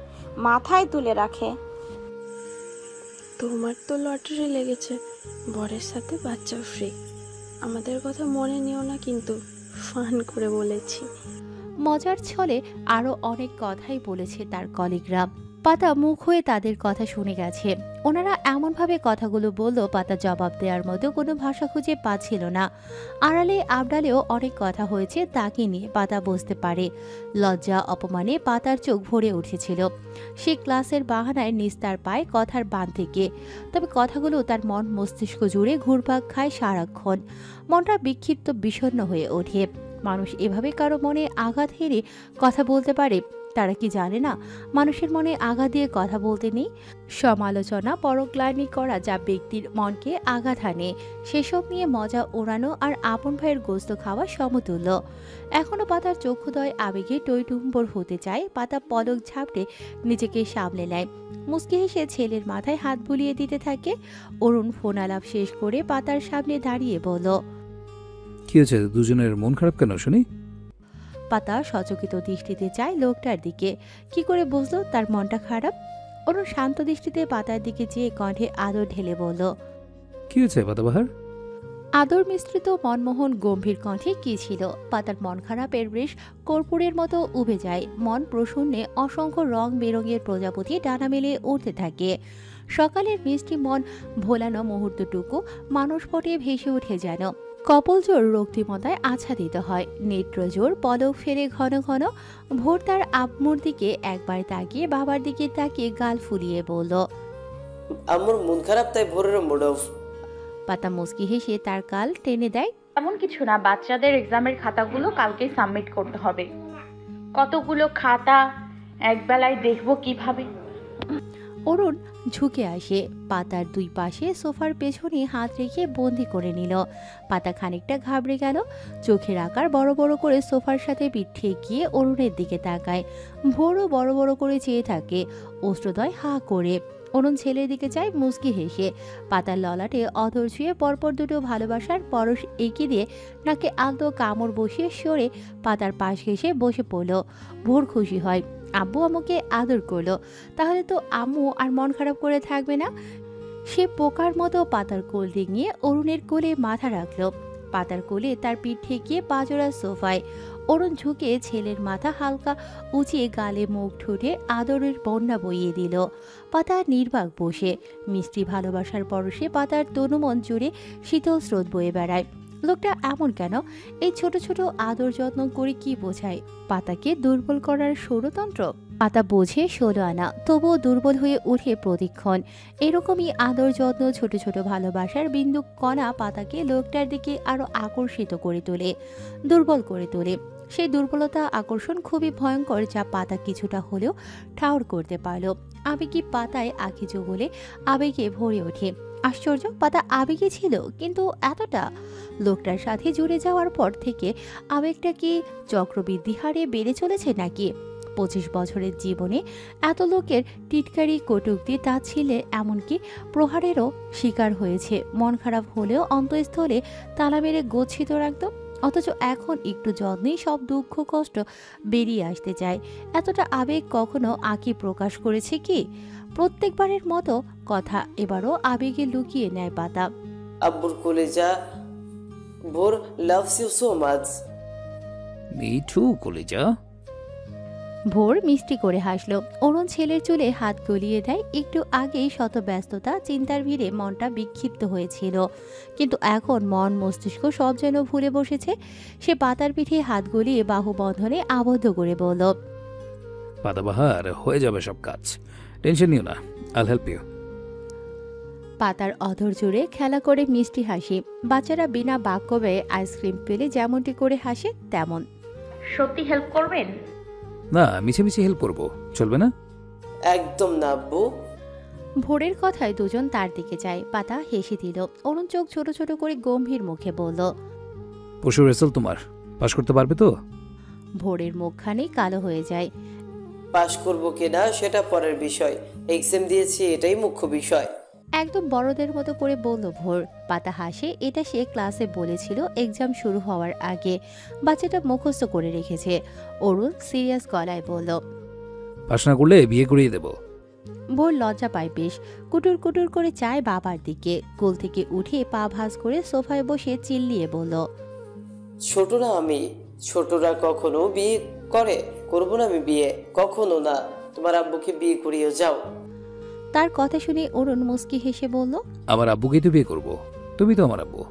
মাথায় তুলে রাখে। তোমার তো লটারি লেগেছে, বরের সাথে বাচ্চাও ফ্রি। আমাদের কথা মনে নিও না, কিন্তু ফান করে বলেছি। মজার ছলে আরো অনেক কথাই বলেছে তার কলিগরা। পাতা মুখ হয়ে তাদের কথা শুনে গেছে। ওনারা এমনভাবে কথাগুলো বলল, পাতা জবাব দেওয়ার মতো কোনো ভাষা খুঁজে পাচ্ছিল না। আড়ালে আবডালেও অনেক কথা হয়েছে তাকে নিয়ে, পাতা বুঝতে পারে। লজ্জা অপমানে পাতার চোখ ভরে উঠেছিল। সে ক্লাসের বাহানায় নিস্তার পায় কথার বান থেকে, তবে কথাগুলো তার মন মস্তিষ্ক জুড়ে ঘুরপাক খায় সারাক্ষণ। মনটা বিক্ষিপ্ত বিষণ্ণ হয়ে ওঠে। মানুষ এভাবে কারো মনে আঘাত হেরে কথা বলতে পারে? তারা কি জানে না মানুষের মনে আঘাত দিয়ে কথা বলতে নেই? সমালোচনা, পরগ্লানি করা যা ব্যক্তির মনকে আঘাত হানে, সেসব নিয়ে মজা ওড়ানো আর আপন ভাইয়ের গোস্ত খাওয়া সমতুল্য। এখনো পাতার চক্ষুদয় আবেগে টইটুম্বর হতে চায়। পাতা পলক ঝাপটে নিজেকে সামলে নেয়, মুচকি হেসে ছেলের মাথায় হাত বুলিয়ে দিতে থাকে। অরুণ ফোন আলাপ শেষ করে পাতার সামনে দাঁড়িয়ে বলল, কি হয়েছে, দুজনের মন খারাপ কেন শুনি? পাতা সচকিত দৃষ্টিতে চায় লোকটার দিকে। কি করে বুঝলো তার মনটা খারাপ? অরুণ শান্ত দৃষ্টিতে পাতার দিকে চেয়ে কণ্ঠে আদর ঢেলে বলল, কি হয়েছে পাতাবাহার? আদর মিশ্রিত মনমোহন গম্ভীর কণ্ঠে কি ছিল? পাতার মন খারাপের রেশ কর্পূরের মতো উবে যায়। মন প্রশূন্যে অসংখ্য রং বেরঙের প্রজাপতি ডানা মেলে উঠতে থাকে। সকালের মিষ্টি মন ভোলানো মুহূর্তটুকু মানুষপটে ভেসে উঠে যেন। কপলজোর রক্তিমতায় আচ্ছাদিত হয়। নেত্রজোর পলক ফেরে ঘন ঘন। ভোর তার আম্মুর দিকে একবার তাকিয়ে বাবার দিকে তাকিয়ে গাল ফুলিয়ে বলল, আম্মুর মন খারাপ তাই ভোরের মুড অফ। পাতা মুচকি হেসে তার গাল টেনে দেয়। এমন কিছু না, বাচ্চাদের এক্সামের খাতাগুলো কালকেই সাবমিট করতে হবে। কতগুলো খাতা একবেলায় দেখবো কিভাবে? অরুণ ঝুঁকে আসে, পাতার দুই পাশে সোফার পেছনে হাত রেখে বন্দি করে নিল। পাতা খানিকটা ঘাবড়ে গেল, চোখের আকার বড় বড় করে সোফার সাথে পিঠ ঠেকিয়ে অরুণের দিকে তাকায়। ভোরও বড় বড় করে চেয়ে থাকে, অস্ত্রদয় হা করে। অরুণ ছেলের দিকে চায় মুচকি হেসে। পাতার ললাটে অধর ছুঁয়ে পরপর দুটো ভালোবাসার পরশ এঁকে দিয়ে নাকে আলতো কামড় বসিয়ে সরে পাতার পাশ ঘেঁষে বসে পড়ল। ভোর খুশি হয়, আব্বু আম্মুকে আদর করলো, তাহলে তো আম্মু আর মন খারাপ করে থাকবে না। সে পোকার মতো পাতার কোল ডিঙিয়ে অরুণের কোলে মাথা রাখল। পাতার কোলে তার পিঠ ঠেকিয়ে পাজরা সোফায় অরুণ ঝুঁকে ছেলের মাথা হালকা উঁচিয়ে গালে মুখ ঠুটে আদরের বন্যা বইয়ে দিল। পাতা নির্বাক বসে মিষ্টি ভালোবাসার পরশে পাতার তনুমন জুড়ে শীতল স্রোত বয়ে বেড়ায়। লোকটা এমন কেন? এই ছোট ছোট আদর যত্ন করে কি বোঝায়? পাতাকে দুর্বল করার ষড়যন্ত্র? পাতা বোঝে 16 আনা, তবুও দুর্বল হয়ে ওঠে প্রতিক্ষণ। এরকমই আদর যত্ন, ছোট ছোট ভালোবাসার বিন্দু কণা পাতাকে লোকটার দিকে আরো আকর্ষিত করে তোলে, দুর্বল করে তোলে। সেই দুর্বলতা আকর্ষণ খুবই ভয়ঙ্কর, যা পাতা কিছুটা হলেও ঠাউর করতে পারল। আবেগী পাতায় আঁখি জগলে আবেগে ভরে ওঠে। আশ্চর্য, পাতা আবেগে ছিল, কিন্তু এতটা? লোকটার সাথে জুড়ে যাওয়ার পর থেকে আবেগটা কি চক্রবৃদ্ধি হারে বেড়ে চলেছে নাকি? 25 বছরের জীবনে এত লোকের টিটকারি, কটূক্তি, তাচ্ছিল্যে, এমনকি প্রহারেরও শিকার হয়েছে। মন খারাপ হলেও অন্তঃস্থলে তালা মেরে গচ্ছিত রাখত, অথচ এখন একটু যত্নেই সব দুঃখ কষ্ট বেরিয়ে আসতে চায়। এতটা আবেগ কখনো আঁকি প্রকাশ করেছে কি? প্রত্যেকবারের মতো কথা এবারও আবেগে লুকিয়ে নেয় পাতা। আব্বুর কলেজা, ভোর লাভস ইউ সো মাচ। মিঠু কলেজা। ভোর মিষ্টি করে হাসলো। অরুণ ছেলের চুলে হাত গলিয়ে দেয়। একটু আগেই শত ব্যস্ততা, চিন্তার ভিড়ে মনটা বিক্ষিপ্ত হয়েছিল, কিন্তু এখন মন মস্তিষ্ক সব যেন ভুলে বসেছে। সে পাতার পিঠে হাত গলিয়ে বাহু বন্ধনে আবদ্ধ করে বলল, পাতাবাহার, হয়ে যাবে সব কাজ, টেনশন নিও না, আইল হেল্প ইউ। পাতার অধর জুড়ে খেলা করে মিষ্টি হাসি। বাচ্চারা বিনা বাক্য ব্যয়ে আইসক্রিম পেলে যেমনটি করে হাসে তেমন। সত্যি হেল্প করবেন? না, মিছে হেল্প করবো, চলবে না? একদম না আব্বু। ভোরের কথায় দুজন তার দিকে যায়। পাতা হেসে দিল। অরুণ চোখ ছোট ছোট করে গম্ভীর মুখে বলল, পরশু রেজাল্ট তোমার, পাশ করতে পারবে তো? ভোরের মুখখানি কালো হয়ে যায়। পাশ করব কিনা সেটা পরের বিষয়, এক্সাম দিয়েছি এটাই মুখ্য বিষয়। একদম বড়দের মতো করে বলল ভোর। পাতা হাসে। এটা সে ক্লাসে বলেছিল এক্সাম শুরু হওয়ার আগে। বাচ্চাটা মুখস্থ করে রেখেছে। অরুণ সিরিয়াস গলায় বলল, পাশ না করলে বিয়ে করিয়ে দেব। ভোর লজ্জা পায় বেশ। কুটুর কুটুর করে চায় বাবার দিকে। কোল থেকে উঠে পা ভাঁজ করে সোফায় বসে চিল্লিয়ে বলল, ছোটরা আমি, ছোটরা কখনো বিয়ে করে? করবো না আমি বিয়ে, কখনো না। তোমার আব্বুকে বিয়ে করিয়ে যাও। তার কথা শুনে অরুণ মুস্কি হেসে বলল, আমার আব্বুকেই তো বিয়ে করবো, তুমি তো আমার আব্বু।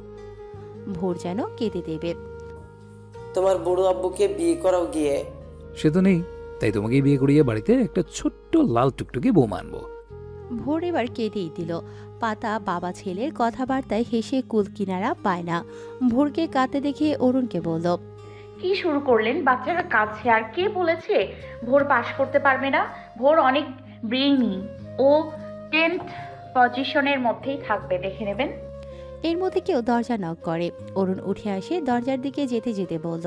ভোর যেন কেঁদে দেবে। তোমার বড় আব্বুকে বিয়ে করাও গিয়ে। সে তো নেই, তাই তোমাকেই বিয়ে করিয়ে বাড়িতে একটা ছোট্ট লাল টুকটুকি বৌমা আনবো। ভোর এবার কেঁদেই দিল। পাতা বাবা ছেলের কথাবার্তায় হেসে কুল কিনারা পায় না। ভোরকে কাঁদতে দেখে অরুণকে বলল, কি শুরু করলেন? বাচ্চারা কাঁদছে। আর কে বলেছে ভোর পাশ করতে পারবে না? ভোর অনেক ব্রেইনি, ও 10th পজিশনের মধ্যেই থাকবে, দেখে নেবেন। এর মধ্যে কেউ দরজা নক করে। অরুণ উঠে আসে, দরজার দিকে যেতে যেতে বলল,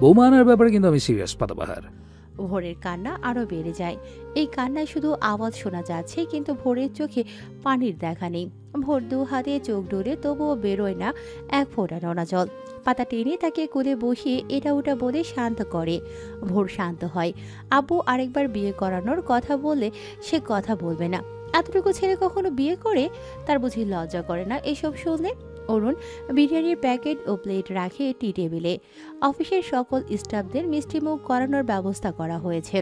বৌমা আনার ব্যাপারে কিন্তু আমি সিরিয়াস পাতাবাহার। ভোরের কান্না আরো বেড়ে যায়। এই কান্নায় শুধু আওয়াজ শোনা যাচ্ছে, কিন্তু ভোরের চোখে পানির দেখা নেই। ভোর 2 হাতে চোখ ডোলে, তবুও বেরোয় না এক ফোঁটা নোনা জল। পাতা টেনে তাকে কোলে বসিয়ে এটা ওটা বলে শান্ত করে। ভোর শান্ত হয়। আব্বু আরেকবার বিয়ে করানোর কথা বললে সে কথা বলবে না। এতটুকু ছেলে কখনো বিয়ে করে? তার বুঝি লজ্জা করে না এসব শুনলে? অরুণ বিরিয়ানির প্যাকেট ও প্লেট রাখে টি টেবিলে। অফিসের সকল স্টাফদের মিষ্টিমুখ করানোর ব্যবস্থা করা হয়েছে,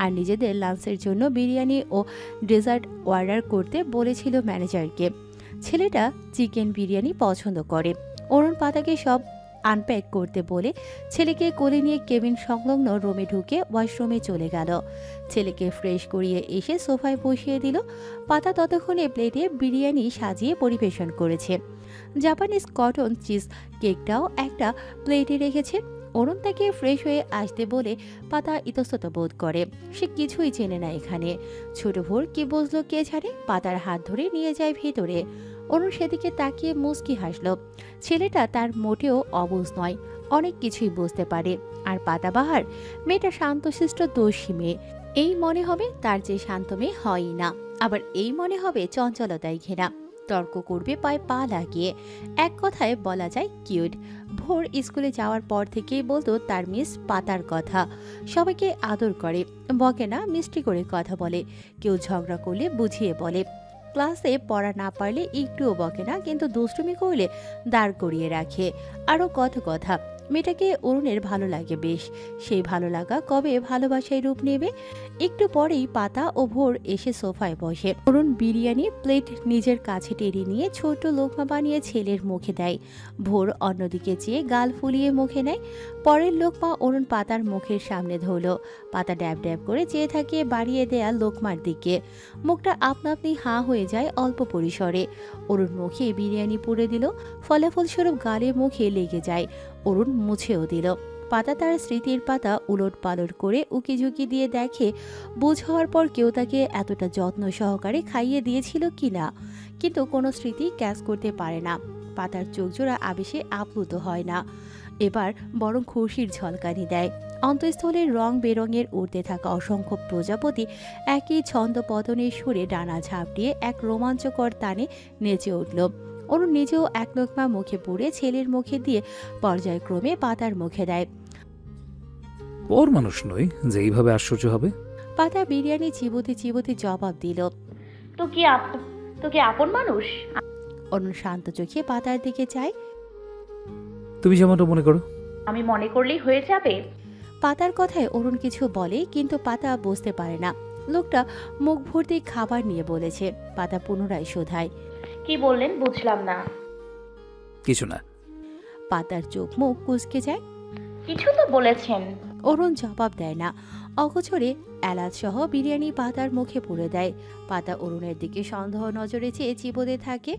আর নিজেদের লাঞ্চের জন্য বিরিয়ানি ও ডেজার্ট অর্ডার করতে বলেছিল ম্যানেজারকে। ছেলেটা চিকেন বিরিয়ানি পছন্দ করে। অরুণ পাতাকে সব আনপ্যাক করতে বলে ছেলেকে কোলে নিয়ে কেবিন সংলগ্ন রুমে ঢুকে ওয়াশরুমে চলে গেল। ছেলেকে ফ্রেশ করিয়ে এসে সোফায় বসিয়ে দিল। পাতা ততক্ষণে প্লেটে বিরিয়ানি সাজিয়ে পরিবেশন করেছে। জাপানিজ কটন চিজ কেকটাও একটা প্লেটে রেখেছে। অরুণ তাকে ফ্রেশ হয়ে আসতে বলে পাতা ইতস্তত বোধ করে। সে কিছুই চেনে না এখানে। ছোট ভোর কি বুঝলো কে জানে। পাতার হাত ধরে নিয়ে যায় ভেতরে। অরুণ সেদিকে তাকিয়ে মুচকি হাসল। ছেলেটা তার মোটেও অবুঝ নয়, অনেক কিছুই বুঝতে পারে। আর পাতাবাহার মেয়েটা শান্তশিষ্ট দোষী মেয়ে। এই মনে হবে তার যে শান্ত মেয়ে হয়ই না, আবার এই মনে হবে চঞ্চলতায় ঘেরা। তর্ক করবে পায়ে পা লাগিয়ে। এক কথায় বলা যায় কিউট। ভোর স্কুলে যাওয়ার পর থেকেই বলতো তার মিস পাতার কথা। সবাইকে আদর করে, বকে না, মিষ্টি করে কথা বলে। কেউ ঝগড়া করলে বুঝিয়ে বলে। ক্লাসে পড়া না পারলে একটুও বকে না, কিন্তু দুষ্টুমি করলে দাঁড় করিয়ে রাখে। আরও কত কথা। মেয়েটাকে অরুণের ভালো লাগে বেশ। সেই ভালো লাগা কবে ভালোবাসায় রূপ নেবে? একটু পরেই পাতা ও ভোর এসে সোফায় বসে। অরুণ বিরিয়ানি প্লেট নিজের কাছে টেনে নিয়ে ছোট লোকমা বানিয়ে ছেলের মুখে দেয়। ভোর অন্যদিকে চেয়ে গাল ফুলিয়ে মুখে নেয়। পরের লোকমা অরুণ পাতার মুখের সামনে ধরল। পাতা ড্যাব ড্যাব করে চেয়ে থাকে বাড়িয়ে দেয়া লোকমার দিকে। মুখটা আপনা আপনি হাঁ হয়ে যায় অল্প পরিসরে। অরুণ মুখে বিরিয়ানি পুড়ে দিল, ফলাফলস্বরূপ গালে মুখে লেগে যায়। অরুণ মুছেও দিল। পাতা তার স্মৃতির পাতা উলট পালট করে উকিঝুঁকি দিয়ে দেখে বুঝ হওয়ার পর কেউ তাকে এতটা যত্ন সহকারে খাইয়ে দিয়েছিল কিনা, কিন্তু কোনো স্মৃতি ক্যাচ করতে পারে না। পাতার চোখজোড়া আবেশে আপ্লুত হয় না, এবার বরং খুশির ঝলকানি দেয়। অন্তঃস্থলের রং বেরঙের উড়তে থাকা অসংখ্য প্রজাপতি একই ছন্দপতনের সুরে ডানা ঝাপটিয়ে এক রোমাঞ্চকর টানে নেচে উঠল। অরুণ নিজেও এক লোকমা মুখে পুড়ে ছেলের মুখে দিয়ে পর্যায়ক্রমে পাতার মুখে দেয়। ওর মানুষ নই যে এইভাবে আশ্চর্য হবে। পাতা বিরিয়ানি চিবোতে চিবোতে জবাব দিল, তো কি আপন মানুষ? অরুণ শান্ত চোখে পাতার দিকে চায়। তুমি যেমনটা মনে করো। আমি মনে করলেই হয়ে যাবে? পাতার কথায় অরুণ কিছু বলে, কিন্তু পাতা বুঝতে পারে না লোকটা মুখ ভর্তি খাবার নিয়ে বলেছে। পাতা পুনরায় শোধায়, কি বললেন বুঝলাম না। কিছু না। পাতার চোখ মুখ কুঁচকে যায়। কিছু তো বলেছেন। অরুণ জবাব দেয় না। অগোচরে এলাচ সহ বিরিয়ানি পাতার মুখে পুড়ে দেয়। পাতা অরুণের দিকে সন্দেহ নজরে চেয়ে চিবোতে থাকে।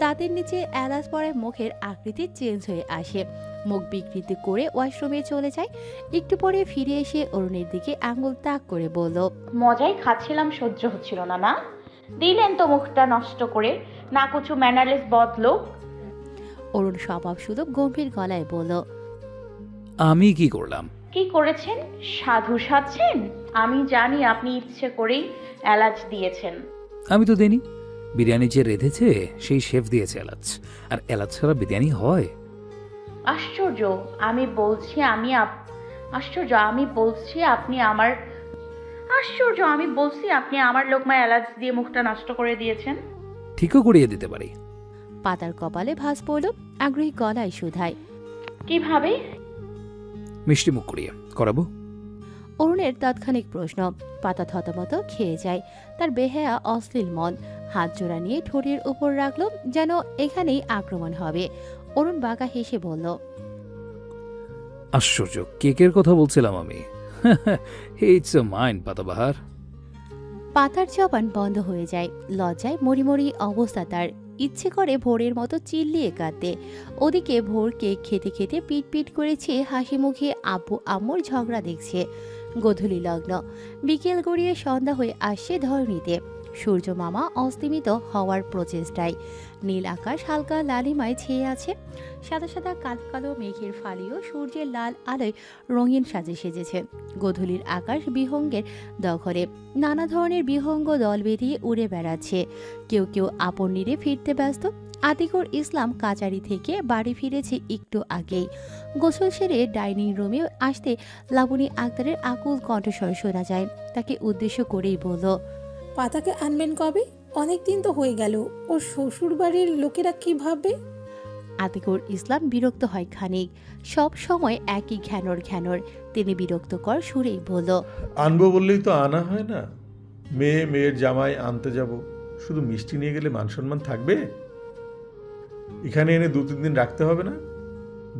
দাঁতের নিচে এলাচ পরে মুখের আকৃতি চেঞ্জ হয়ে আসে। মুখ বিকৃতি করে ওয়াশরুমে চলে যায়। একটু পরে ফিরে এসে অরুণের দিকে আঙুল তাক করে বলল, মজাই খাচ্ছিলাম, সহ্য হচ্ছিল না। না দিলেন তো মুখটা নষ্ট করে, না কিছু ম্যানারলেস বদলোক। অরুণ স্বভাব সুলভ গম্ভীর গলায় বলল, আমি কি করলাম? কি করেছেন? সাধু সাজছেন? আমি জানি আপনি ইচ্ছে করেই এলাচ দিয়েছেন। আমি তো দেনি। বিরিয়ানি যে রেঁধেছে সেই শেফ দিয়েছে এলাচ, আর এলাচ ছাড়া বিরিয়ানি হয়? আশ্চর্য। আমি বলছি আপনি আমার লোকমা এলাচ দিয়ে মুখটা নষ্ট করে দিয়েছেন। ঠিকও করিয়ে দিতে পারি। পাতার কপালে ভাঁজ পড়ল। আগ্রহী গলায় শুধায়, কিভাবে? মিষ্টি মুখ করিয়ে করাবো। অরুণের তাৎক্ষণিক প্রশ্ন। পাতা থতমত খেয়ে যায়। তার বেহায়া অশ্লীল মন হাত জোড়া নিয়ে ঠোঁটের উপর রাখল, যেন এখানেই আক্রমণ হবে। অরুণ বাঁকা হেসে বলল, আশ্চর্য, কেকের কথা বলছিলাম আমি। ইটস আ মাইন্ড পাতাবাহার। পাতার জবান বন্ধ হয়ে যায়। লজ্জায় মরিমরি অবস্থা তার। ইচ্ছে করে ভোরের মতো চিল্লিয়ে কাঁদতে। ওদিকে ভোর কেক খেতে খেতে পিট পিট করেছে, হাসি মুখে আব্বু আম্মুর ঝগড়া দেখছে। গোধূলি লগ্ন, বিকেল গড়িয়ে সন্ধ্যা হয়ে আসছে ধরণীতে। সূর্য মামা অস্তমিত হওয়ার প্রচেষ্টায়। নীল আকাশ হালকা লালিমায় ছেয়ে আছে। সাদা সাদা কালো কালো মেঘের ফালিও সূর্যের লাল আলোয় রঙিন সাজে সেজেছে। গোধূলির আকাশ বিহঙ্গের দখলে। নানা ধরনের বিহঙ্গ দল বেঁধিয়ে উড়ে বেড়াচ্ছে। কেউ কেউ আপন নিরে ফিরতে ব্যস্ত। আতিকুর ইসলাম কাচারি থেকে বাড়ি ফিরেছে একটু আগেই। গোসল সেরে ডাইনিং রুমে আসতে লাবণী আক্তারের আকুল কণ্ঠস্বর শোনা যায়। তাকে উদ্দেশ্য করেই বলল, পাতাকে আনবেন কবে? অনেক দিন তো হয়ে গেল। ওর শ্বশুর বাড়ির লোকেরা কি ভাববে? আতিকুর ইসলাম বিরক্ত হয় খানিক। সব সময় একই ঘ্যানর। তিনি বিরক্তকর সুরেই বলল, আনবো বললেই তো আনা হয় না। মেয়ের জামাই আনতে যাব, শুধু মিষ্টি নিয়ে গেলে মান সম্মান থাকবে? এখানে এনে 2-3 দিন রাখতে হবে না?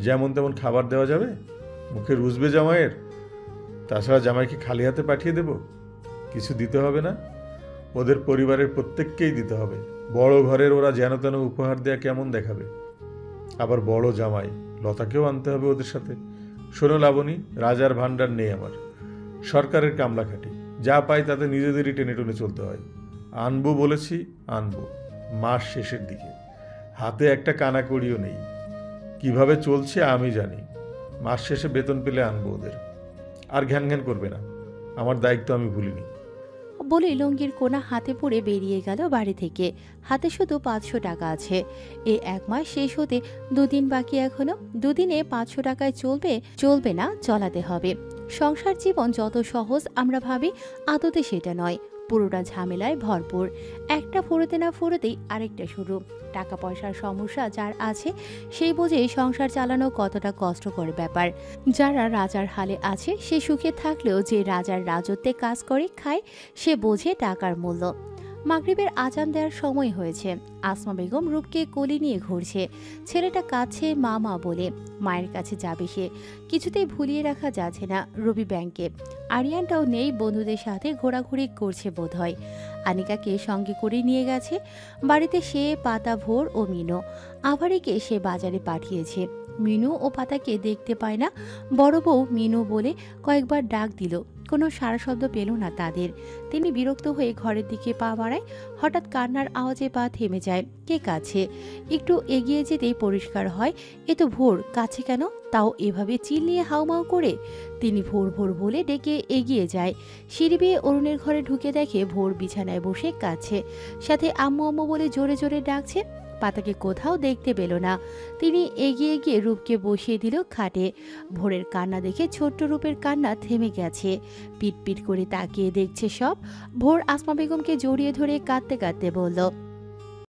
যেমন তেমন খাবার দেওয়া যাবে? মুখে রুজবে জামাইয়ের? তাছাড়া জামাইকে খালি হাতে পাঠিয়ে দেব? কিছু দিতে হবে না? ওদের পরিবারের প্রত্যেককেই দিতে হবে। বড় ঘরের ওরা যেন তেন উপহার দেয়া কেমন দেখাবে? আবার বড় জামাই লতাকেও আনতে হবে ওদের সাথে। শোনো লাবণী, রাজার ভাণ্ডার নেই আমার। সরকারের কামলা খাটি, যা পাই তাতে নিজেদেরই টেনে টেনে চলতে হয়। আনবো বলেছি, আনবো মাস শেষের দিকে। হাতে একটা কানাকড়িও নেই। কিভাবে চলছে আমি জানি। মাস শেষে বেতন পেলে আনবো ওদের। আর ঘ্যান করবে না, আমার দায়িত্ব আমি ভুলিনি। বলে লুঙ্গির কোনা হাতে পড়ে বেরিয়ে গেল বাড়ি থেকে। হাতে শুধু 500 টাকা আছে। এই 1 মাস শেষ হতে 2 দিন বাকি এখনো। 2 দিনে 500 টাকায় চলবে না, চলাতে হবে। সংসার জীবন যত সহজ আমরা ভাবি, আদতে সেটা নয়। পুরোটা ঝামেলায় ভরপুর। একটা ফুরোতে না ফুরোতেই আরেকটা শুরু। টাকা পয়সার সমস্যা যার আছে সেই বোঝে সংসার চালানো কতটা কষ্টকর ব্যাপার। যারা রাজার হালে আছে সে সুখে থাকলেও যে রাজার রাজত্বে কাজ করে খায় সে বোঝে টাকার মূল্য। মাগরিবের আজান দেওয়ার সময় হয়েছে। আসমা বেগম রূপকে কোলে নিয়ে ঘুরছে। ছেলেটা কাছে মা মা বলে মায়ের কাছে যাবে সে, কিছুতেই ভুলিয়ে রাখা যাচ্ছে না রবি ব্যাংকে। আরিয়ানটাও নেই, বন্ধুদের সাথে ঘোরাঘুরি করছে বোধহয়। আনিকাকে সঙ্গে করে নিয়ে গেছে বাড়িতে সে, পাতা, ভোর ও মিনু। আভারিকে সে বাজারে পাঠিয়েছে। মিনু ও পাতাকে দেখতে পায় না। বড় বউ মিনু বলে কয়েকবার ডাক দিল, কোনো সারা শব্দ পেল না তাদের। তিনি বিরক্ত হয়ে ঘরের দিকে পা বাড়ায়। হঠাৎ কান্নার আওয়াজে পা থেমে যায়। কে কাছে? একটু এগিয়ে যেতেই পরিষ্কার হয় এ তো ভোর। কাছে কেন, তাও এভাবে চিল্লিয়ে হাউমাউ করে? তিনি ভোর ভোর বলে ডেকে এগিয়ে যায়। সিঁড়ি বেয়ে অরুণের ঘরে ঢুকে দেখে ভোর বিছানায় বসে কাছে, সাথে আম্মু আম্মু বলে জোরে জোরে ডাকছে। পাতাকে কোথাও দেখতে পেল না। তিনি এগিয়ে গিয়ে রূপকে বসিয়ে দিল খাটে। ভোরের কান্না দেখে ছোট্ট রূপের কান্না থেমে গেছে। পিট পিট করে তাকিয়ে দেখছে সব। ভোর আসমা বেগমকে জড়িয়ে ধরে কাঁদতে কাঁদতে বলল,